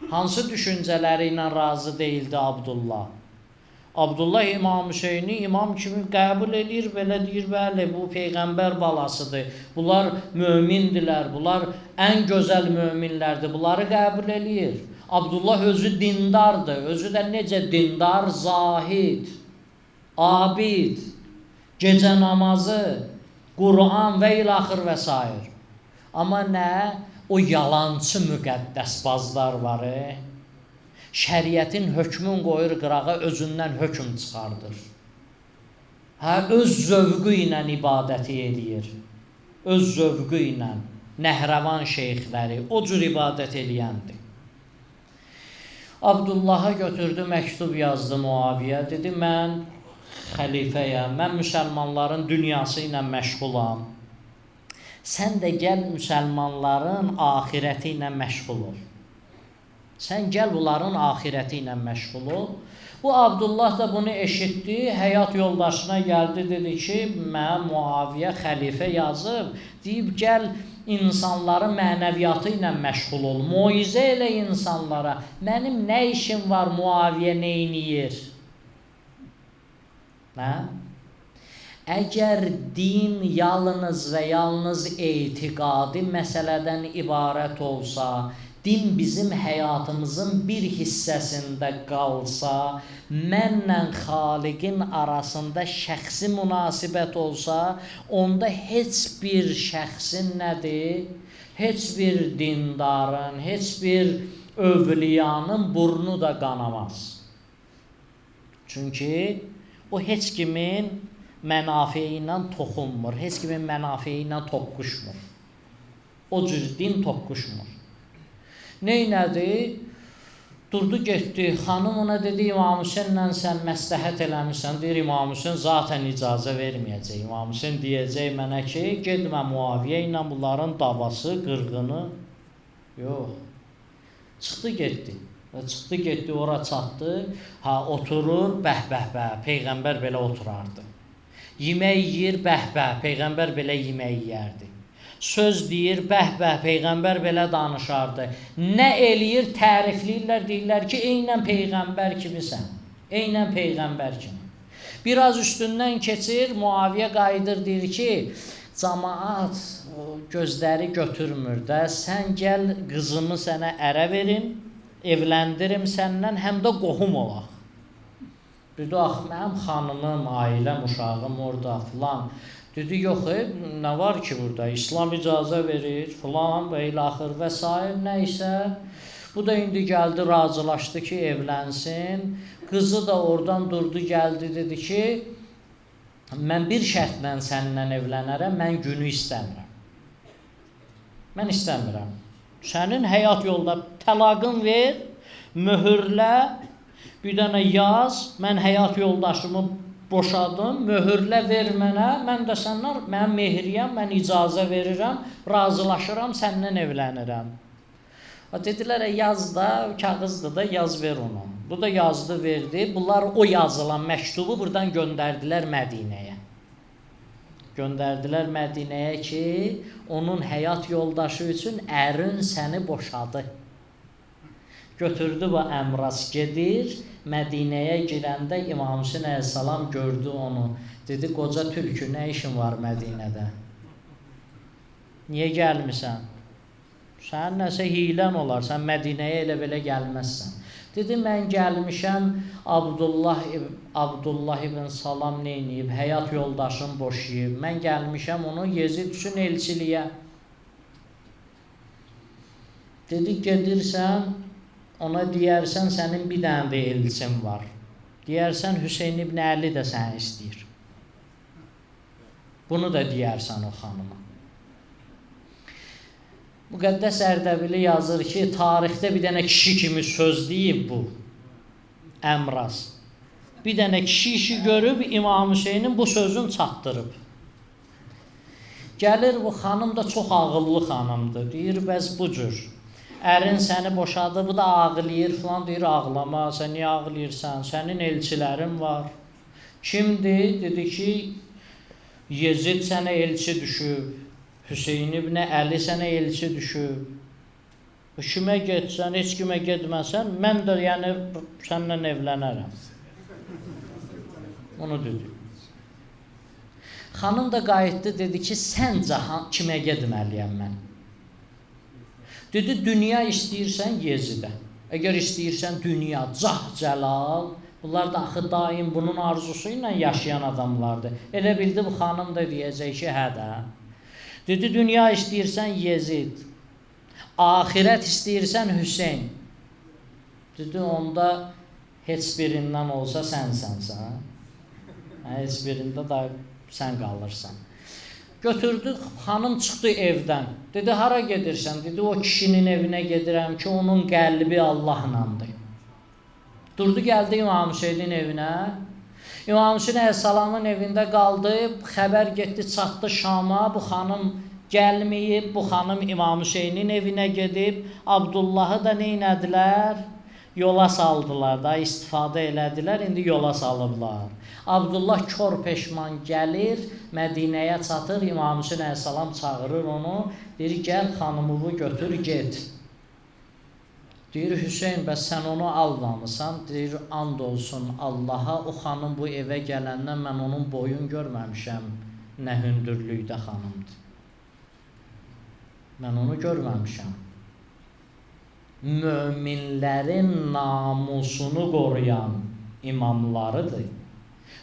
Hansı düşüncələri ilə razı deyildi Abdullah? Abdullah İmam Hüseyni imam kimi qəbul edir, belə deyir, bəli, bu Peyğəmbər balasıdır, bunlar mömindirlər, bunlar ən gözəl möminlərdir, bunları qəbul edir. Abdullah özü dindardır, özü də necə dindar, zahid, abid, gecə namazı, Quran və ilaxır və s. Amma nə? O yalancı müqəddəsbazlar var, şəriətin hökmün qoyur qırağa, özündən hökm çıxardır. Öz zövqü ilə ibadəti eləyir. Öz zövqü ilə. Nəhrəvan şeyxləri, o cür ibadət eləyəndir. Abdullaha götürdü, məktub yazdı Muaviyə. Dedi, mən xəlifəyəm, mən müsəlmanların dünyası ilə məşğulam. Sən də gəl müsəlmanların axirəti ilə məşğul ol. Sən gəl bunların axirəti ilə məşğul ol. Bu Abdullah da bunu eşitdi, həyat yoldaşına gəldi, dedi ki, mən Muaviyə xəlifə yazıb, deyib gəl insanların mənəviyyatı ilə məşğul ol, moizə elə insanlara. Mənim nə işim var, Muaviyə neyniyir? Əgər din yalnız və yalnız etiqadi məsələdən ibarət olsa, din bizim həyatımızın bir hissəsində qalsa, mənlə xaliqin arasında şəxsi münasibət olsa, onda heç bir şəxsin nədir? Heç bir dindarın, heç bir övliyanın burnu da qanamaz. Çünki o heç kimin mənafiyi ilə toxunmur, heç kimin mənafiyi ilə toqquşmur. O cür din toqquşmur. Neynədi? Durdu, getdi. Xanım ona dedi, İmam Hüseynlə sən məsləhət eləmişsən. Deyir, İmam Hüseyn zaten icazə verməyəcək. İmam Hüseyn deyəcək mənə ki, gedmə Muaviyə ilə bunların davası, qırğını. Yox. Çıxdı, getdi. Çıxdı, getdi, ora çatdı. Oturur, bəh-bəh-bəh, Peyğəmbər belə oturardı. Yemək yeyir, bəh-bəh, Peyğəmbər belə yemək yeyərdi. Söz deyir, bəh-bəh, Peyğəmbər belə danışardı. Nə eləyir, tərifləyirlər, deyirlər ki, eynən Peyğəmbər kimisən, eynən Peyğəmbər kimi. Biraz üstündən keçir, Muaviyə qayıdır, deyir ki, cəmaat gözləri götürmür də, sən gəl qızımı sənə ərə verim, evləndirim səndən, həm də qohum olaq. Dedi, mənim xanımım, ailəm, uşağım orada, filan. Dedi, yox, nə var ki burada, İslam icazə verir, filan və ilaxır və s. nəysə. Bu da indi gəldi, razılaşdı ki, evlənsin. Qızı da oradan durdu, gəldi, dedi ki, mən bir şərtlə səninlə evlənərəm, mən günü istəmirəm. Mən istəmirəm. Sənin həyat yolda təlaqın ver, möhürlə, bir dənə yaz, mən həyat yoldaşımı boşadım, möhürlə ver mənə, mən də səndən, mən mehriyəm, mən icazə verirəm, razılaşıram, səndən evlənirəm. Dedilər, yaz da, kağızdır da, yaz ver onu. Bu da yazdı, verdi. Bunlar o yazılan məktubu buradan göndərdilər Mədinəyə. Göndərdilər Mədinəyə ki, onun həyat yoldaşı üçün ərin səni boşadı. Götürdü bu Əmras, gedir, Mədinəyə girəndə İmam Hüseyn əleyhissalam gördü onu. Dedi, qoca tülkü, nə işin var Mədinədə? Niyə gəlmirsən? Sən nəsə hilən olar, sən Mədinəyə elə belə gəlməzsən. Dedi, mən gəlmişəm, Abdullah ibn Salam neyniyib, həyat yoldaşım boşayıb. Mən gəlmişəm onu Yezid üçün elçiliyə. Dedi, gedirsən, ona deyərsən, sənin bir dənə də elçin var. Deyərsən, Hüseyn ibn Əli də səni istəyir. Bunu da deyərsən o xanıma. Müqəddəs Ərdəbili yazır ki, tarixdə bir dənə kişi kimi söz deyib bu Əmraz. Bir dənə kişi işi görüb İmam Hüseynin bu sözünü çatdırıb. Gəlir, bu xanım da çox ağıllı xanımdır. Deyir, bəs bu cür. Ərin səni boşadı, bu da ağlayır falan. Deyir, ağlama, sən niyə ağlayırsan? Sənin elçilərin var. Kimdir? Dedi ki, Yezid sənə elçi düşüb. Hüseyn ibn Əli sənə elçi düşüb. Kimə getsən, heç kimə getməsən, mən də yəni sənlə evlənərəm. Onu dedi. Xanım da qayıtdı, dedi ki, səncə kimə getməliyəm mən? Dedi, dünya istəyirsən Yezidə. Əgər istəyirsən dünya, cah-cəlal, bunlar da axı daim bunun arzusu ilə yaşayan adamlardır. Elə bildi, bu xanım da deyəcək ki, hə də. Dedi, dünya istəyirsən Yezid, axirət istəyirsən Hüseyn. Dedi, onda heç birindən olsa sənsənsən. Heç birində da sən qalırsan. Götürdü, xanım çıxdı evdən. Dedi, hara gedirsən? Dedi, o kişinin evinə gedirəm ki, onun qəlbi Allahlandır. Durdu, gəldi İmam Hüseynin evinə. İmam Hüseyin əleyhissalamın evində qaldı, xəbər getdi, çatdı Şama. Bu xanım gəlməyib, bu xanım İmam Hüseynin evinə gedib. Abdullahı da neynədilər? Yola saldılar da, istifadə elədilər, indi yola salıblar. Abdullah kör peşman gəlir, Mədinəyə çatır, İmam Hüseyin əleyhissalam çağırır onu, deyir, gəl xanımı götür, get. Deyir, Hüseyin, bəs sən onu almamısan? Deyir, and olsun Allaha, o xanım bu evə gələndən mən onun boyun görməmişəm, nə hündürlükdə xanımdır. Mən onu görməmişəm. Möminlərin namusunu qoruyan imamlarıdır.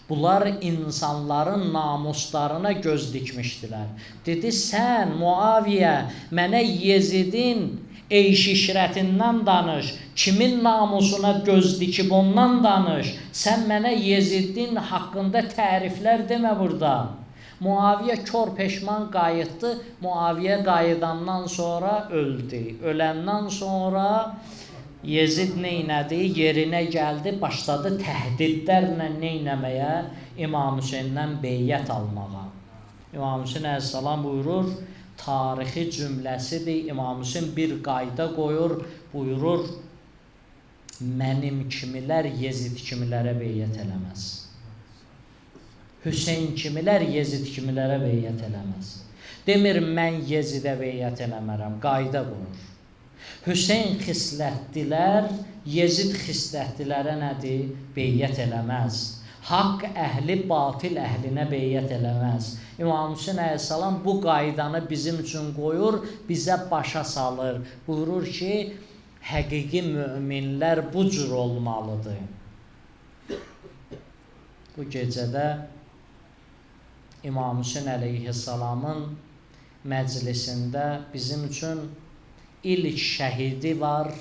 Bunlar insanların namuslarına göz dikmişdilər. Dedi, sən Muaviyə mənə Yezidin eyş-işrətindən danış, kimin namusuna göz dikib ondan danış, sən mənə Yezidin haqqında təriflər demə burada. Muaviyə kör peşman qayıtdı, Muaviyə qayıdandan sonra öldü. Öləndən sonra Yezid neynədi? Yerinə gəldi, başladı təhdidlərlə neynəməyə? İmam Hüseyndən beyyət almağa. İmam Hüseyin əleyhissalam buyurur, tarixi cümləsidir. İmam Hüseyin bir qayda qoyur, buyurur, mənim kimilər Yezid kimilərə beyyət eləməz. Hüseyn kimilər Yezid kimilərə beyyət eləməz. Demir, mən Yezidə beyyət eləmərəm, qayda qoyur. Hüseyn xislətdilər, Yezid xislətdilərə nədir? Beyyət eləməz. Haqq əhli batil əhlinə beyyət eləməz. İmam Hüseyin əleyhissalam bu qaydanı bizim üçün qoyur, bizə başa salır. Buyurur ki, həqiqi möminlər bu cür olmalıdır. Bu gecədə İmam Hüseyin əleyhissalamın məclisində bizim üçün ilk şəhidi var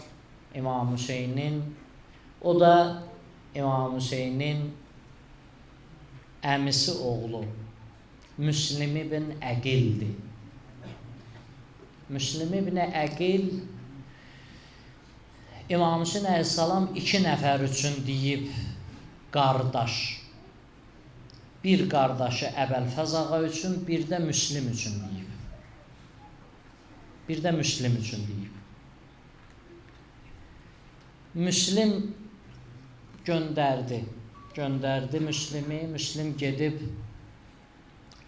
İmam Hüseynin. O da İmam Hüseynin əmisi oğlu Müslim ibn Əqildir. Müslim ibn Əqil İmam Hüseyin əleyhissalam 2 nəfər üçün deyib qardaş. Bir qardaşı Əbəlfəz ağa üçün, bir də Müslim üçün deyib. Bir də Müslim üçün deyib. Müslim göndərdi Müslimi. Müslim gedib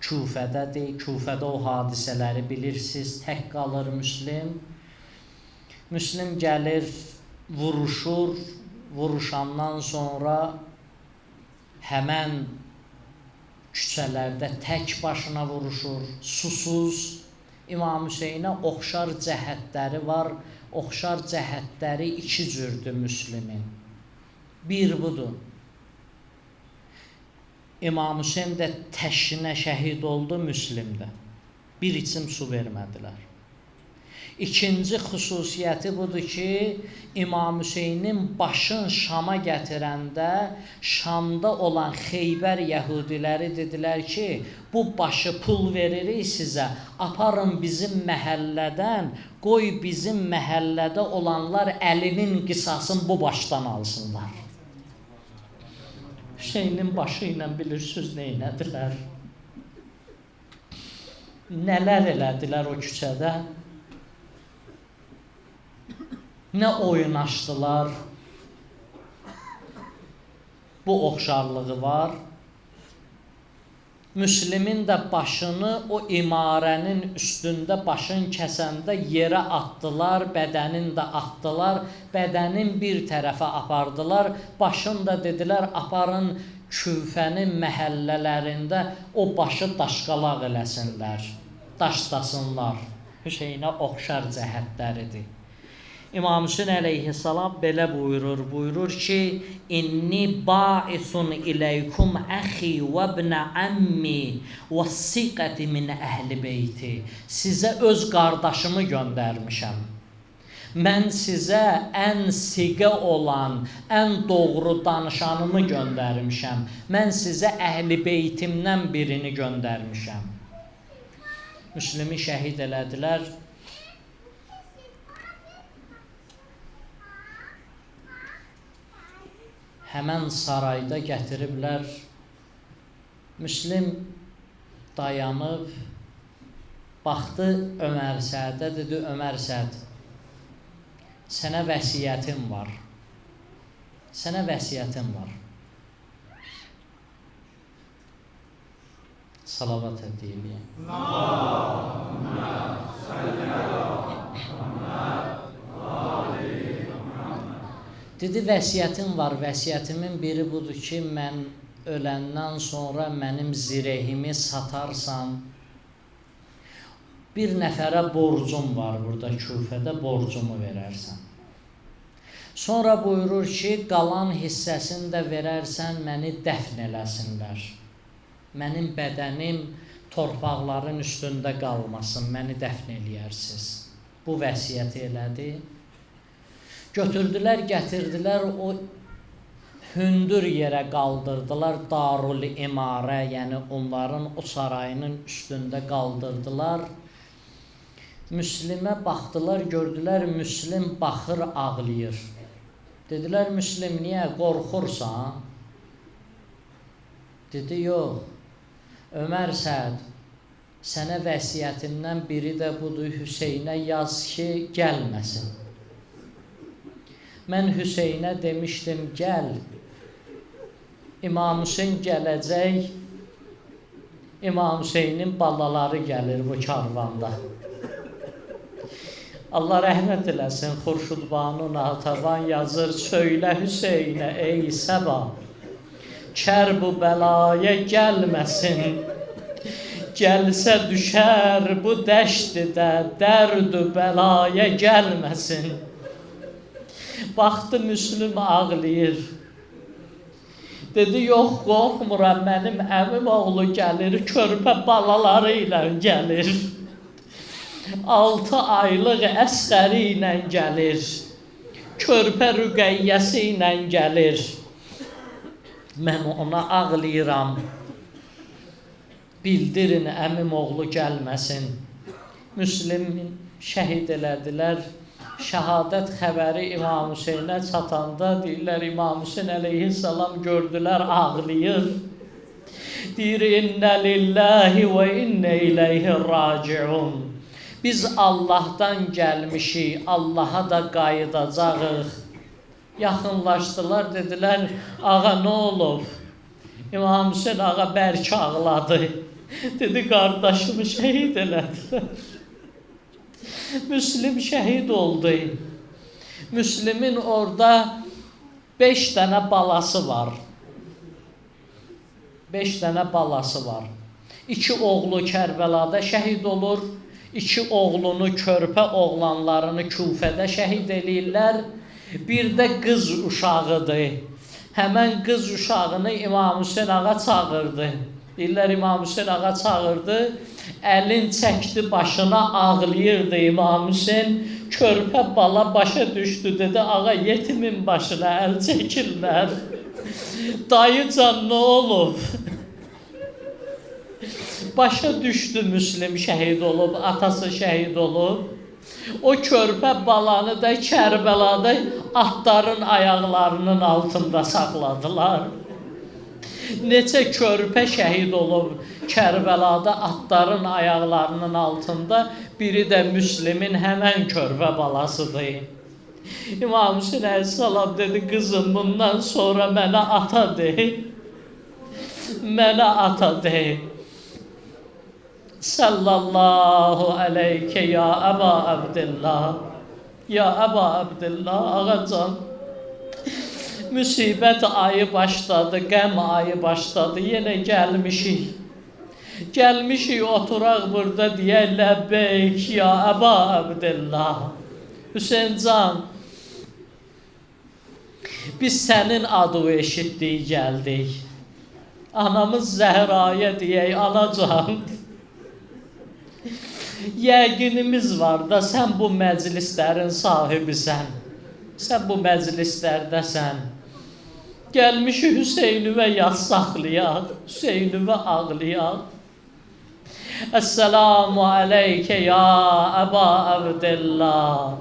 Küfədədir. Küfədə o hadisələri bilirsiniz. Tək qalır Müslim. Müslim gəlir, vuruşur. Vuruşandan sonra həmən küçələrdə tək başına vuruşur, susuz. İmam Hüseynə oxşar cəhətləri var. Oxşar cəhətləri 2 cürdür Müslimin. Bir budur. İmam Hüseyn də təşrinə şəhid oldu, Müslim də. Bir içim su vermədilər. İkinci xüsusiyyəti budur ki, İmam Hüseynin başın Şama gətirəndə Şamda olan Xeybər yəhudiləri dedilər ki, bu başı pul veririk sizə, aparın bizim məhəllədən, qoy bizim məhəllədə olanlar əlinin qisasını bu başdan alsınlar. Hüseynin başı ilə bilirsiniz nə elədilər? Nələr elədilər o küçədə? Nə oyun açdılar? Bu oxşarlığı var. Müslimin də başını o imarənin üstündə başın kəsəndə yerə atdılar, bədənin də atdılar, bədənin bir tərəfə apardılar, başın da dedilər aparın Küfənin məhəllələrində o başı daşqalaq eləsinlər, daşlasınlar. Hüseynə oxşar cəhətləridir. İmam Hüseyn əleyhissalam belə buyurur ki, İnni ba'isun iləykum əxi və ibnə əmmi və siqəti min əhli beyti. Sizə öz qardaşımı göndərmişəm. Mən sizə ən siqə olan, ən doğru danışanımı göndərmişəm. Mən sizə əhli beytimdən birini göndərmişəm. Müslimi şəhid elədilər. Həmən sarayda gətiriblər. Müslim dayanıb, baxdı Ömər Sədə, dedi Ömər Səd, sənə vəsiyyətim var. Sənə vəsiyyətim var. Salavat edeyim. Allahümme salli ala Muhammed. Dedi, vəsiyyətim var. Vəsiyyətimin biri budur ki, mən öləndən sonra mənim zirehimi satarsan, bir nəfərə borcum var burada Küfədə, borcumu verərsən. Sonra buyurur ki, qalan hissəsini də verərsən, məni dəfn eləsinlər. Mənim bədənim torpaqların üstündə qalmasın, məni dəfn eləyərsiniz. Bu vəsiyyəti elədi. Götürdülər, gətirdilər, o hündür yerə qaldırdılar, Darul İmarə, yəni onların o sarayının üstündə qaldırdılar. Müslimə baxdılar, gördülər, Müslim baxır, ağlayır. Dedilər, Müslim, niyə, qorxursan? Dedi, yox, Ömər Səd, sənə vəsiyyətimdən biri də budur, Hüseynə yaz ki, gəlməsin. Mən Hüseynə demişdim, gəl, İmam Hüseyn gələcək, İmam Hüseynin balaları gəlir bu karvanda. Allah rəhmət eləsin, Xurşudbanu Natəvan yazır, söylə Hüseynə, ey Səba, kər bu bəlaya gəlməsin, gəlsə düşər bu dəştidə, dərd-ü bəlaya gəlməsin. Baxdı Müslüm ağlayır, dedi, yox, qorxmuram, mənim əmim oğlu gəlir, körpə balaları ilə gəlir. 6 aylıq əsqəri ilə gəlir, körpə rüqəyyəsi ilə gəlir. Mən ona ağlayıram, bildirin əmim oğlu gəlməsin. Müslimin şəhid elədilər. Şəhadət xəbəri İmam Hüseynə çatanda deyirlər, İmam Hüseyn əleyhissalam gördülər, ağlayır. Deyir, İnnə lillahi və innə iləyhi raciun. Biz Allahdan gəlmişik, Allaha da qayıdacağıq. Yaxınlaşdılar, dedilər, ağa nə olub? İmam Hüseyn ağa bərk ağladı. Dedi, qardaşımı şəhid elədilər. Müslim şəhid oldu. Müslimin orada 5 dənə balası var. 5 dənə balası var. 2 oğlu Kərbəlada şəhid olur. 2 oğlunu, körpə oğlanlarını Küfədə şəhid eləyirlər. Bir də qız uşağıdır. Həmən qız uşağını İmam Hüseyn ağa çağırdı. Deyirlər İmam Hüseyin ağa çağırdı, əlin çəkdi başına, ağlayırdı İmam Hüseyin. Körpə bala başa düşdü, dedi, ağa yetimin başına əl çəkirlər. Dayıcan nə olub? Başa düşdü Müslim şəhid olub, atası şəhid olub. O körpə balanı da Kərbəlada atların ayaqlarının altında saxladılar. Neçə körpə şəhid olub Kərbəlada atların ayaqlarının altında, biri də Müslimin həmən körpə balasıdır. İmam Hüseyin əleyhissalam dedi, qızım bundan sonra mənə ata de. Mənə ata de. Sallallahu aleyke ya Əba Abdillah. Ya Əba Abdillah, ağacan. Müsibət ayı başladı, qəm ayı başladı, yenə gəlmişik. Gəlmişik, oturaq burada deyək, ləbbeyk ya Əba Abdillah. Hüseyin can, biz sənin adını eşitdik, gəldik. Anamız Zəhraya deyək, anacan. Yəqinimiz var da, sən bu məclislərin sahibisən. Sən bu məclislərdəsən. Gəlmişik Hüseynivə yad saxlayaq, Hüseynivə ağlayaq. Esselamu aleyke ya Əba Abdillah.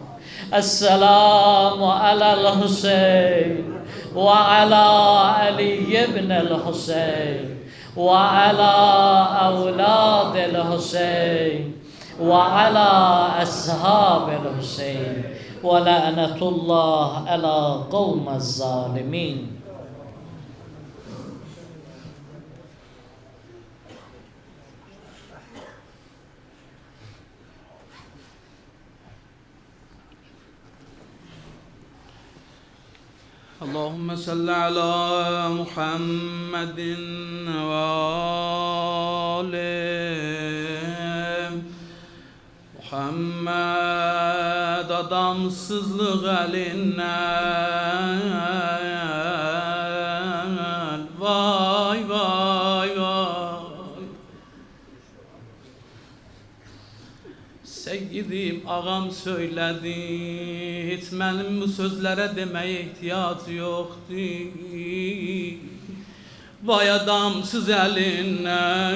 Esselamu aləl Hüseyn və alə Ali ibn el-Hüseyn və alə əvlad el-Hüseyn və alə əshab el-Hüseyn və lənətullah ələ qavməz zalimin. Allahümme salli ala Muhammedin ve ali Muhammed, adamsızlık elinden. Vay vay vay. Seyyidim ağam söyledi, hiç benim bu sözlere demeye ihtiyaç yoktu. Vay adamsız elinden.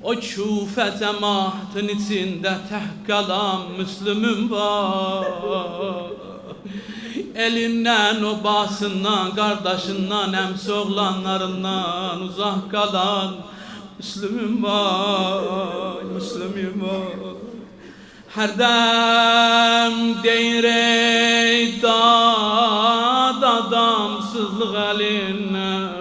O Küfe cemaatın içinde tek kalan Müslümüm var. Elinden, obasından, kardeşinden, emsi oğlanlarından uzak kalan Müslümüm var, Müslümüm var. Her dem deyir ey dad adamsızlık elinden.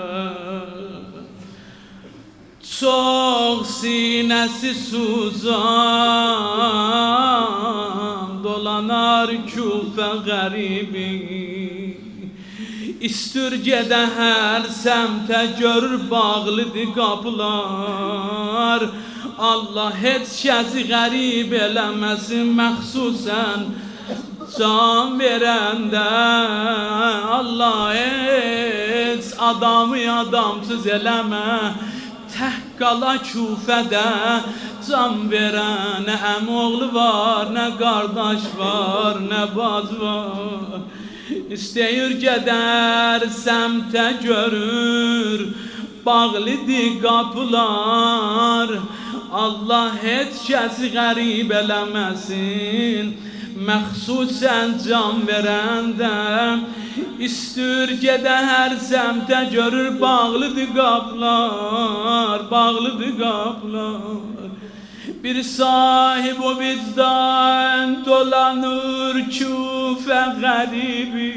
Çok sinesi suzan dolanar Küfe garibi. İstürgədə hər səmtə görür bağlıdır qapılar. Allah heç kəsi qərib eləməsin, məxsusən can verəndə. Allah heç adamı adamsız eləmə, tək qala Küfədə can verən. Nə əmoğlu var, nə qardaş var, nə baz var. İstəyir gedər səmtə görür bağlıdır qapılar. Allah heç kəsi qərib eləməsin, məxsusən can verəndə. İstəyir gedər səmtə görür bağlıdır qapılar, bağlıdır qapılar. Bir sahib o vicdan dolanır Küfe garibi.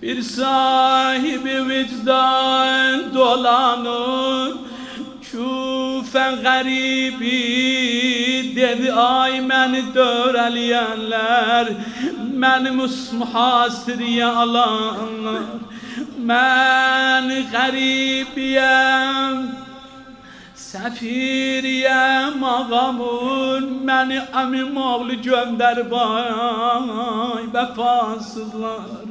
Bir sahibi vicdan dolanır Küfe garibi. Dedi ay məni dörəliyənlər, məni mühasiriyə alanlar. Mən qəribiyəm, səfiriyəm ağamın, məni əmim oğlu göndər bay vəfasızlar.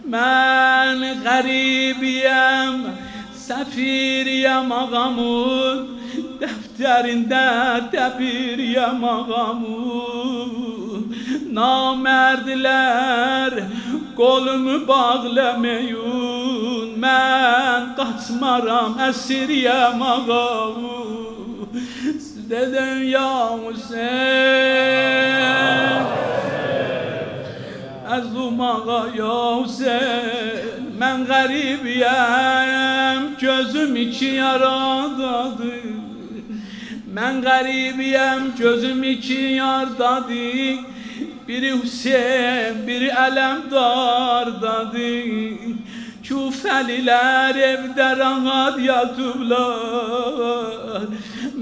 Mən qəribiyəm, səfiriyəm ağamın, dəftərində dəbiriyəm ağamın. Namərdlər qolumu bağlamayın, mən qaçmaram, əsiriyəm ağamın. Siz dedin ya Hüseyin, Məzlum ağa ya Hüseyin, mən qəribiyəm, gözüm iki yaradadır. Mən qəribiyəm, gözüm iki yardadır. Biri Hüseyin, biri Ələmdardadır. Küfəlilər evdə rahat yatıblar.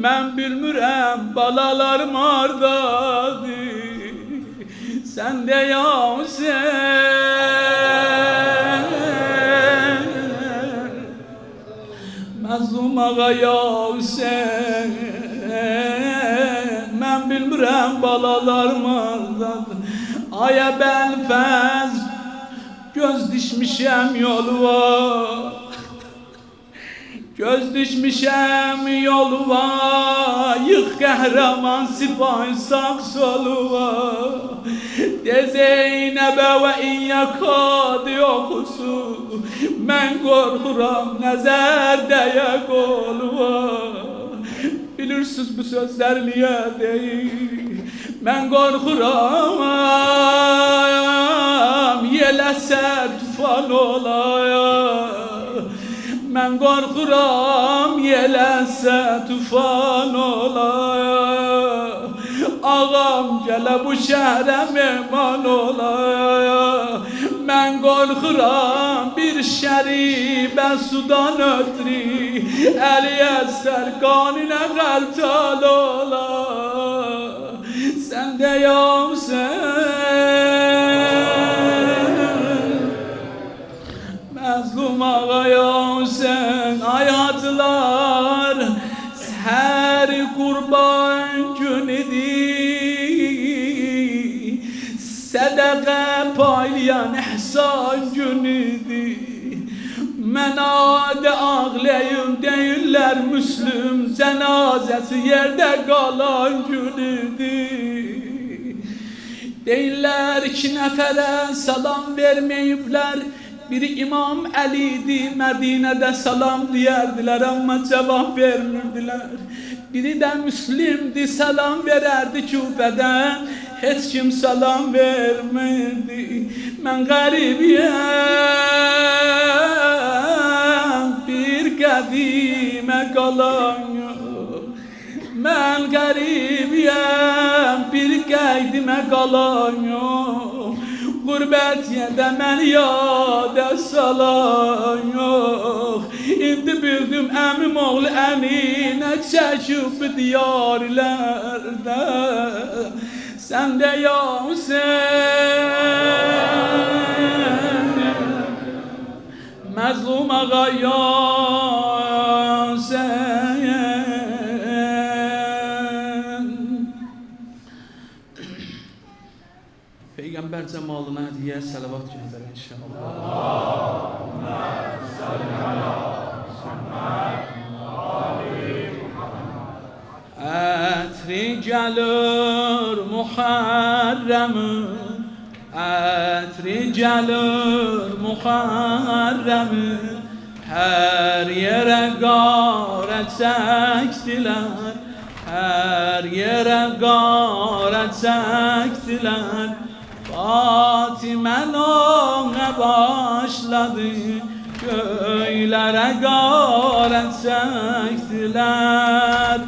Mən bilmirəm balalarım hardadır. Sen de ya Hüseyin, Məzlum ağa ya Hüseyin, mən bilmirəm balalarım hardadır. Aya bəlfəz göz dişmişəm yolva, göz düşmüşəm yolva, yıx qəhrəman sipahi sağ soluva. De Zeynəbə və iyyəkad yoxusu, mən qorxuram nəzər dəyə qoluva. Bilirsiniz bu sözlər niyə deyil, mən qorxuram yeləsər tufan olaya. Mən qorxuram yeləsə tufan olaya. Ağam gələ bu şəhərə mehman olaya. Mən qorxuram bir şəribə sudan ötürü, Əliyəsər qaninə qəltal ola. Sən də yavsən Məzlum ağa ya Hüseyin, hayatlar her kurban günüdür, sədəqə paylayan ihsan günüdür. Mən adə ağlayım deyirlər Müslüm, cənazəsi yerdə qalan günüdür. Deyirlər iki nəfərə salam verməyiblər, biri İmam Əli'di, Mədinədə salam deyərdilər, amma cavab vermirdilər. Biri də Müslimdi, salam verərdi Küfədə, heç kim salam vermirdi. Mən qəribiyəm, bir qədimə qalan yox. Mən qəribiyəm, bir qədimə qalan yox. Qurbət yerdə mən yada salan yox. İndi bildim əmim oğlu əminə çəkib diyarlərdə. Sən də ya Hüseyin, Məzlum ağa ya Hüseyin. Peygamber cemalına hediye salavat gönder inşallah. Allahümme salli ala Muhammed Ali Muhammed. Etri gelir Muharrem'in, etri gelir Muharrem'in. Her yere garet çektiler, her yere garet çektiler. Fatimen ona başladı, göylere garet çektiler.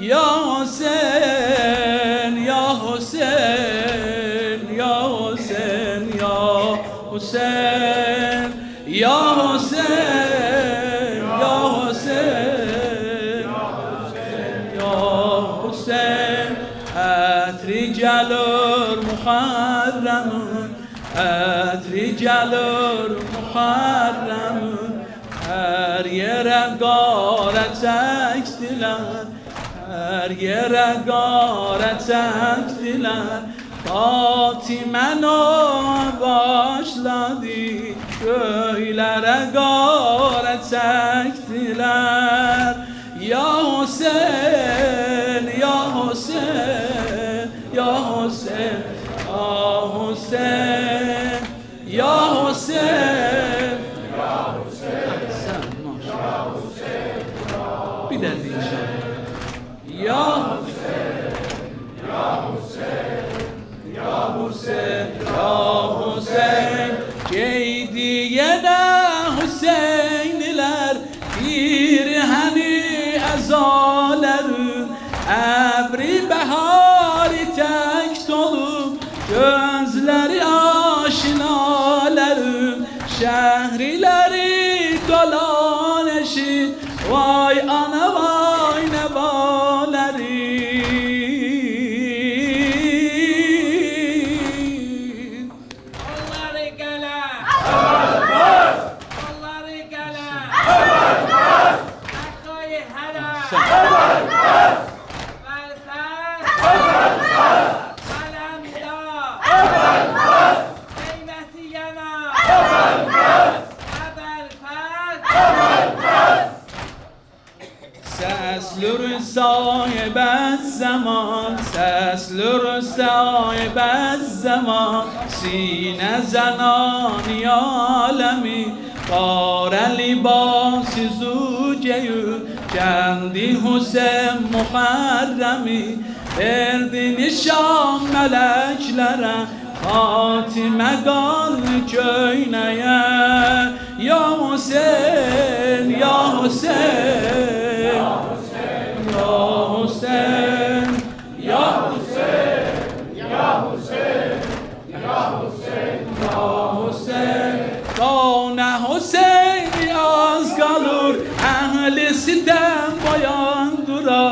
Ya Hüseyin, ya Hüseyin, ya Hüseyin, ya Hüseyin, ya Hüseyin, ya Hüseyin, ya Hüseyin. Etri gelir Muharrem'in, etri gelir Muharrem'in. Her yere garet çektiler, her yere garet çektiler. Fatimen o başladı, Göylere garet çektiler. Ya Hüseyin, ya Hüseyin, ya Hüseyin, ya Hüseyin, ya Hüseyin, ya Hüseyin. Sen maşallah. Bir de inşallah. Ya Hüseyin, ya Hüseyin, ya Hüseyin, ya Hüseyin. Geydiye de Hüseyniler bir hani ezaların ebri behari tek dolup gözleri aşinaların şehrileri dolan eşit vay ana vay nebaleri. Seslür sahibe zaman, seslür sahibe zaman, sine zenani alemi, kare libası zuceyü, kendi Hüseyin Muharremi, verdi nişan meleklere, Fatime Garlı köyneye. Ya Hüseyin, ya Hüseyin, ya Hüseyin, ya Hüseyin, ya Hüseyin, ya Hüseyin, ya Hüseyin. Dane Hüseyin az kalır, ehli sitem boyandıra,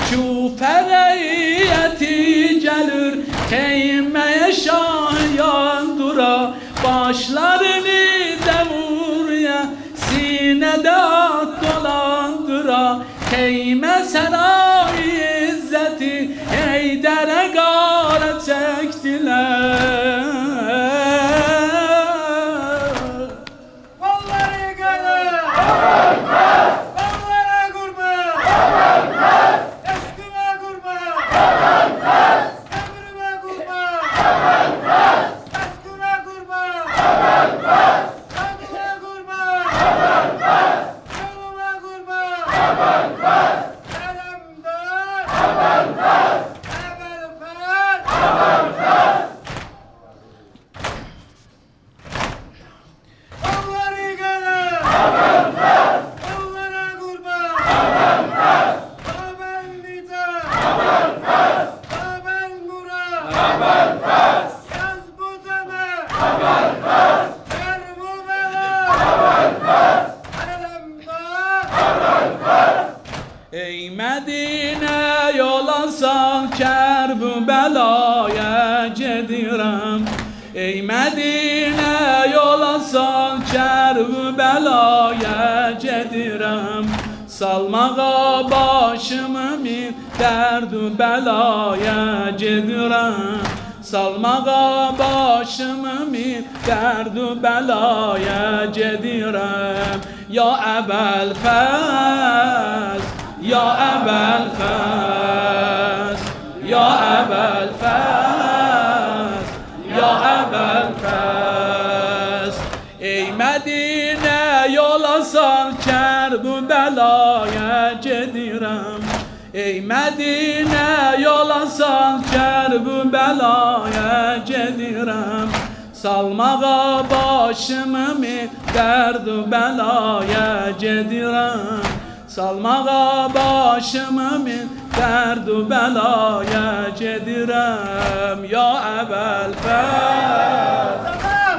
şu fereyeti gelir, keymeye şah yandıra, başlarını devurya, sinede at dolandıra, keyme saray izzeti, Heydere garet çektiler. Vallahi gele, vallahi kurban, eşkime kurban, emrime kurban, eşkime kurban, kanıma kurban, yoluma kurban, elimden, vallahi gele, vallahi kurban, Babel nida, Babel murat, yaz bu deme, ver bu bela, elimden. Ey Medine yol alsan Kerbela'ya gedirem. Ey Medine yol alsan Kerbela'ya gedirem. Salmağa başımı min derdu belaya gedirem. Salmağa başımı min derdu belaya gedirem. Ya Ebel Fez, ya Ebel Fez, ya Ebel Fez, ya Ebel Fez. Ey Medine yol alsan Kerbela'ya gedirem. Ey Medine yol alsan Kerbela'ya gedirem. Salmağa başımı min derdu belaya gedirem. Salmağa başımı min derdu belaya gedirem. Ya Ebel Fez,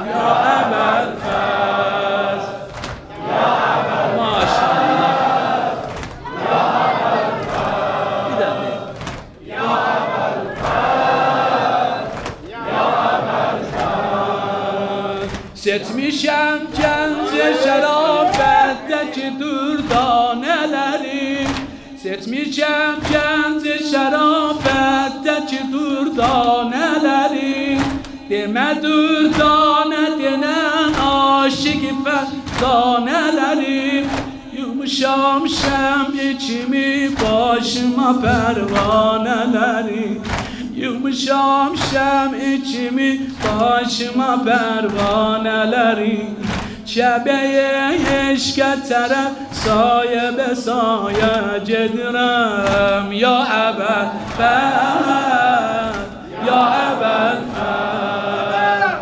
ya Ebel Fez, ya Ebel maşallah. Bir de bir. Seçmişem kendi şerafetteki dürdaneleri. Seçmişem kendi şerafetteki dürdaneleri. Deme dürdane denen aşık fədaneleri. Yumuşam şem içimi başıma pervaneleri. Yumuşam şem içimi başıma pervaneleri. Kəbəyə eşqə tərəf sayə bə sayə gedirəm. Ya əbəl fəd, ya əbəl fəd,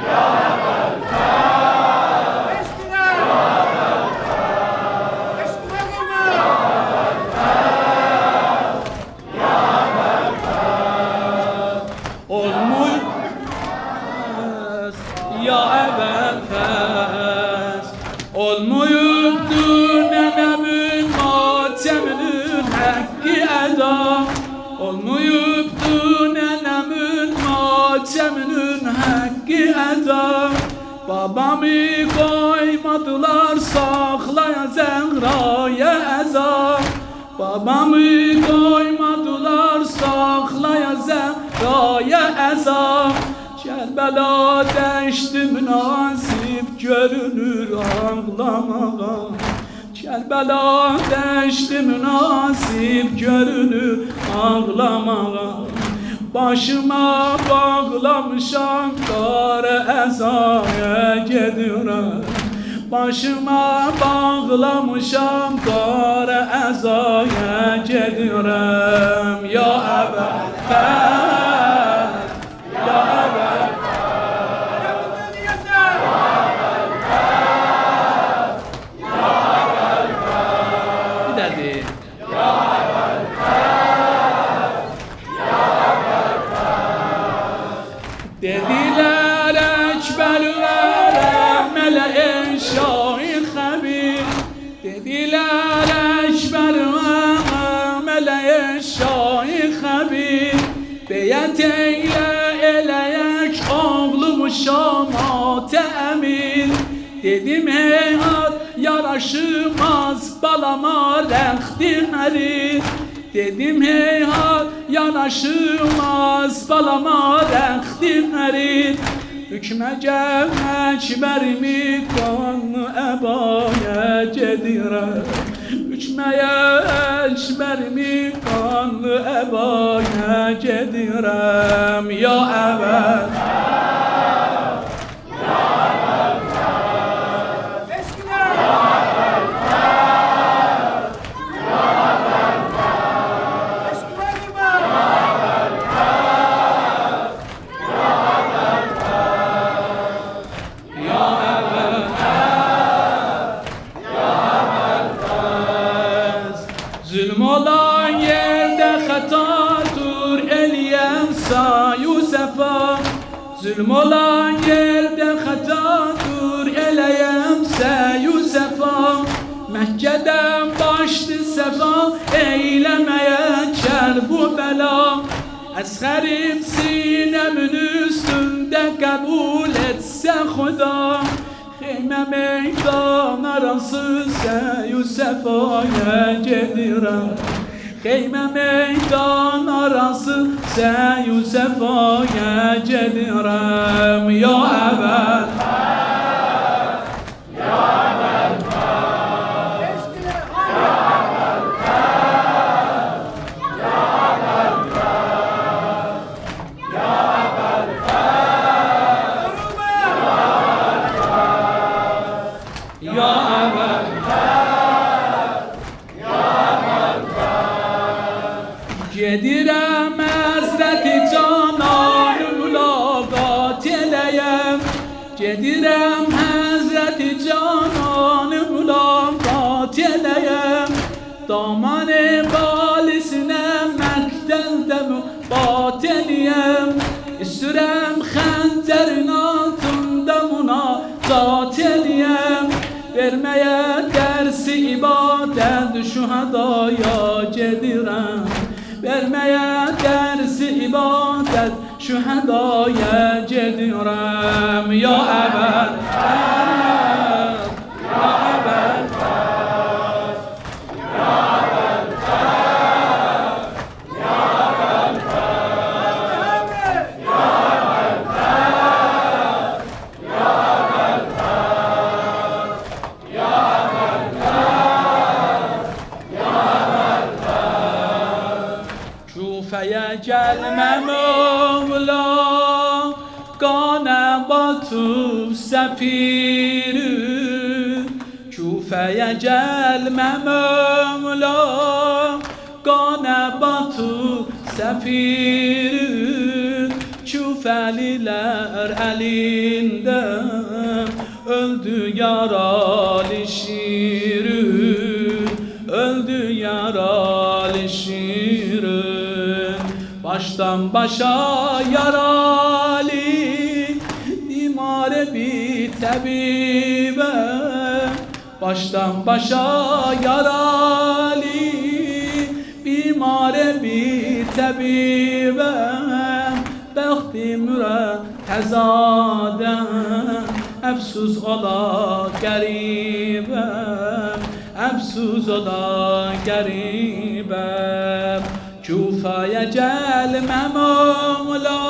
ya əbəl fəd. Eşkine. Eşkine girme. Olmaz ya əbəl fəz. Olmayıbdır nənəmin matəminin həqqi əda. Olmayıbdır nənəmin matəminin həqqi əda. Babamı qoymadılar saxlaya Zəhraya əza. Babamı qoymadılar saxlaya Zəhraya əza. Kərbəla dəşti münasib görünür ağlamağa. Kərbəla dəşti münasib görünür ağlamağa. Başıma bağlamışam qara əzaya gedirəm. Başıma bağlamışam qara əzaya gedirəm. Ya əbəl fəd, ya əbəl Bana bunu diyesen. bir dədir. Dediler Ekber verem meleğin şahı habir. Dediler Ekber verem meleğin şahı habir. Beyat eyle eleyek oğlumu Şam'a temin. Dedim heyhat yaraşmaz balama rəxti hərir. Dedim heyhat yanaşılmaz balama rəxti hərir. Hükmə gəlmək bərimi qanlı əbaya gedirəm. Hükməyə əlbərimi qanlı əbaya gedirəm. Ya əvəl Eşkine. Eşkine girme. ya əvəl Zülm olan yerdə xətadır eləyəm sayu səfa. Zülm olan yerdə xətadır eləyəm sayu səfa. Məkkədən başdı səfa eyləməyə kər bu bəla. Əsxərim sinəmin üstündə qəbul etsə xuda. Xeymə meydan arası səyu səfaya gedirəm. Xeymə meydan arası səyu səfaya gedirəm. Ya əvəl Eşkine. ya əvəl gedirəm Həzrəti Cananı mülaqat eləyəm. Gedirəm Həzrəti Cananı mülaqat eləyəm. Daman-ı xalisinə məktəldə mübat eləyəm. İstürəm xəncərin altında münazat eləyəm. Verməyə dərsi ibadət şühədaya gedirəm. Verməyə dərsi ibadət şühədaya gedirəm. Ya əvəl ya əvəl Küfeye gelme Mevla, Gane batıp sefiri. Küfeye gelme Mevla, Gane batıp sefiri. Küfeliler elinde öldü yaralı şirin, öldü yaralı şirin. Baştan başa yaralı imare bir tabibe, baştan başa yaralı imare bir tabibe. Bəxti mürtəzadən əfsus ola qəribəm, əfsus ola qəribəm. Küfəyə gəlmə Mövla,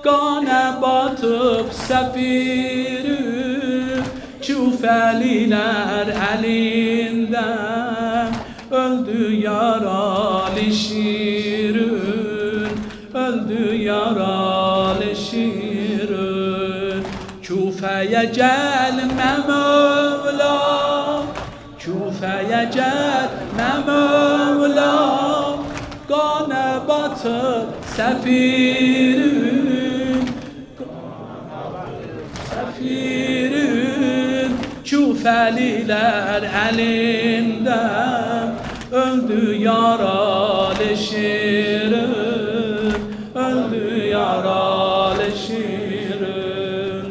qanə batıb səfiri. Küfəlilər əlində öldü yaralı şirin, öldü yaralı şirin. Küfeye gelme Mevla, Küfeye gelme Mevla, Gane batıp sefirin, sefirin. Küfeliler elinde öldü yaralı şirin, öldü yaralı şirin.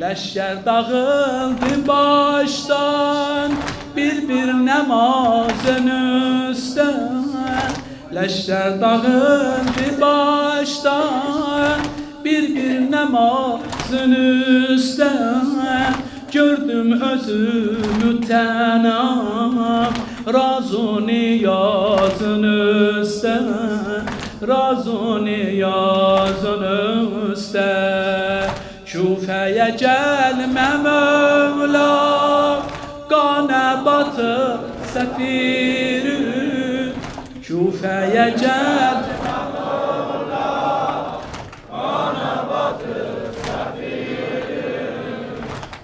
Leşker dağıldı baştan bir namazın üstten. Leşker dağıldı baştan bir namazın üstten. Gördüm özümü tenam, razı niyazın üstten, razı niyazın üstten. Küfeye gelme Mevla, Gane batı sefiri. Küfeye gelme Mevla, Gane batı sefiri.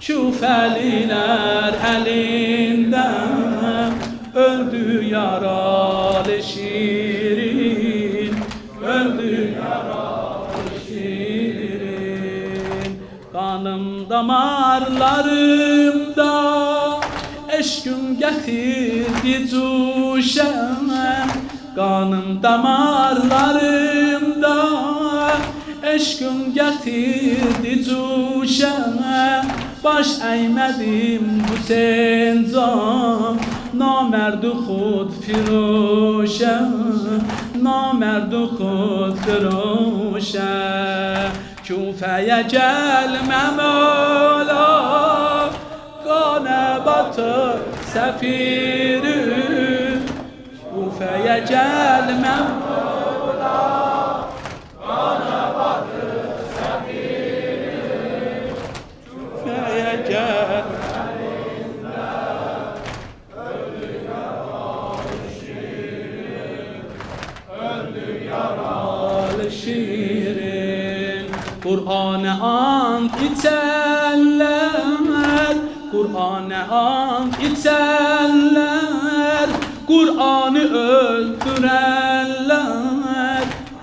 Küfeliler elinden öldü yaralı şirin, öldü yaralı şirin. Kanım damarlarımda eşküm getirdi cuşem. Kanım damarlarımda eşküm getirdi cuşem. Baş eğmedim Hüseyin can, namerdu xud firuşe, namerdu xud firuşe. Küfeye gelme Mevla, Gane batı sefiri. Küfeye gelme Mevla, Gane batı sefiri. Küfeye gelme şirin. Kur'an-ı ant içenler, Kur'an-ı ant içenler, Kur'an'ı öldürenler.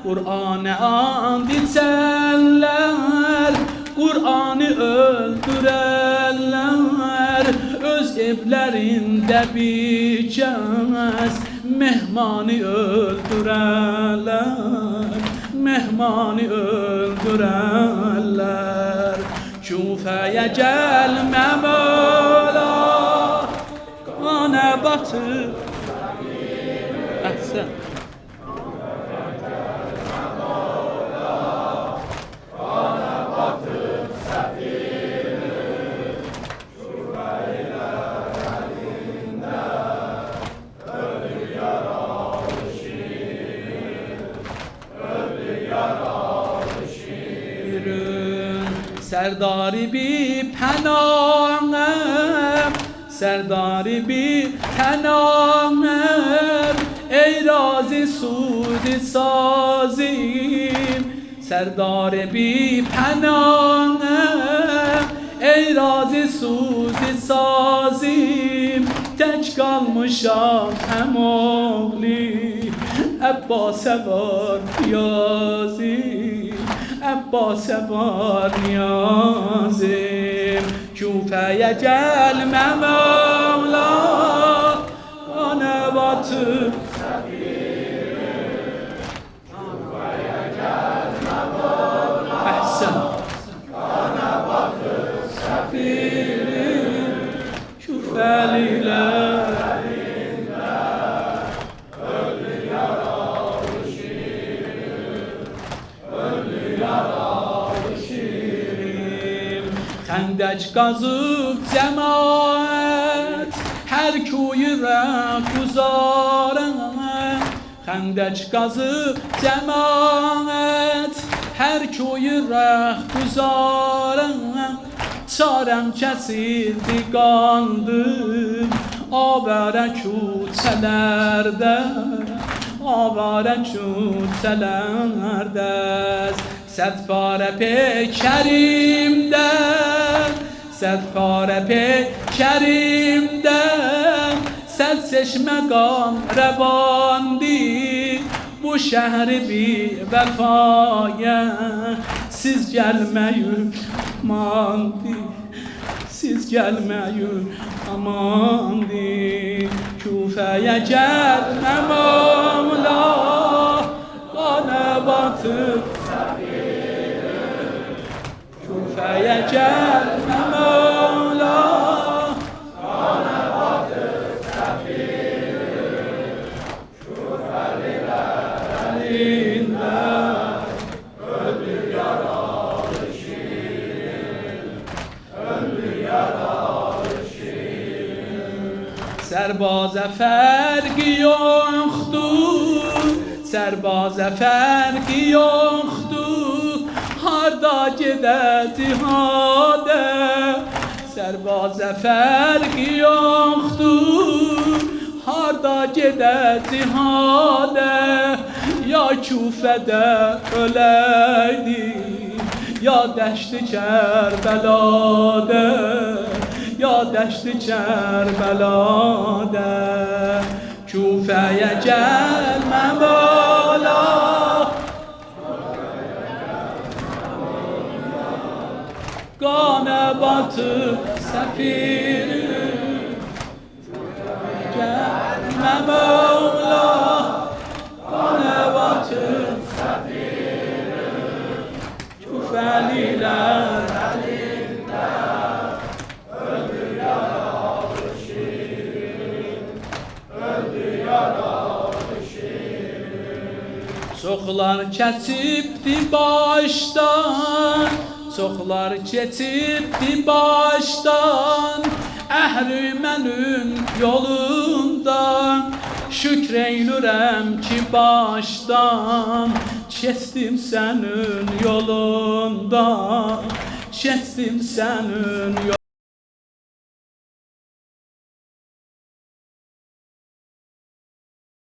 Kur'an-ı ant içenler, Kur'an'ı öldürenler. Öz evlerinde biçemez mehmanı öldürenler, mehmanı öldürenler. Küfeye gelme Mevla, Gane batı. Ahsen. Serdari bir penamem, Serdari bir penamem, ey razi sur سود سازیم سردار بی پناهم ای راز سوز سازیم تک kalmışam emoğli Abbas'a var niyazim Abbas'a var niyazim Küfe'ye gelme Mevla Kana batıp Ahsen Küfeliler Xəndək qazıb cəmaət Hər kuyu rəq uzarən Xəndək qazıb cəmaət Hər kuyu rəq uzarən Çarəm kəsildi qandım Avərə küçələrdə Avərə küçələrdə Sət parə peykərimdən Sət parə peykərimdən Sət çeşmə qan rəvandir Bu şəhri bir vəfaya Siz gəlməyin amandir Siz gəlməyin amandir Küfəyə gəlmə Mevla Qana batıb Küfəyə gəlmə Mevla Qana batıb səfirim Küfəlilər əlində Öldü yaralı şirin Öldü yaralı şirin Sərbazə fərqi yoxdur Sərbazə fərqi yoxdur Harda gedə cihadə Sərbazə fərqi yoxdur Harda gedə cihadə Ya Küfədə öləydi Ya dəşti Kərbəladə Ya dəşti Kərbəladə Küfəyə gəlmə Mevla Qana batıb səfirim Gəlmə Mevla Qana batıb səfirim Küfəlilər əlində Öldü yaralı şirin Öldü yaralı şirin Çoxlar kəsibdi başdan Çoxlar keçibdi başdan Əhri mənim yolundan Şükr eylürəm ki başdan Keçdim sənin yolundan Keçdim sənin yolundan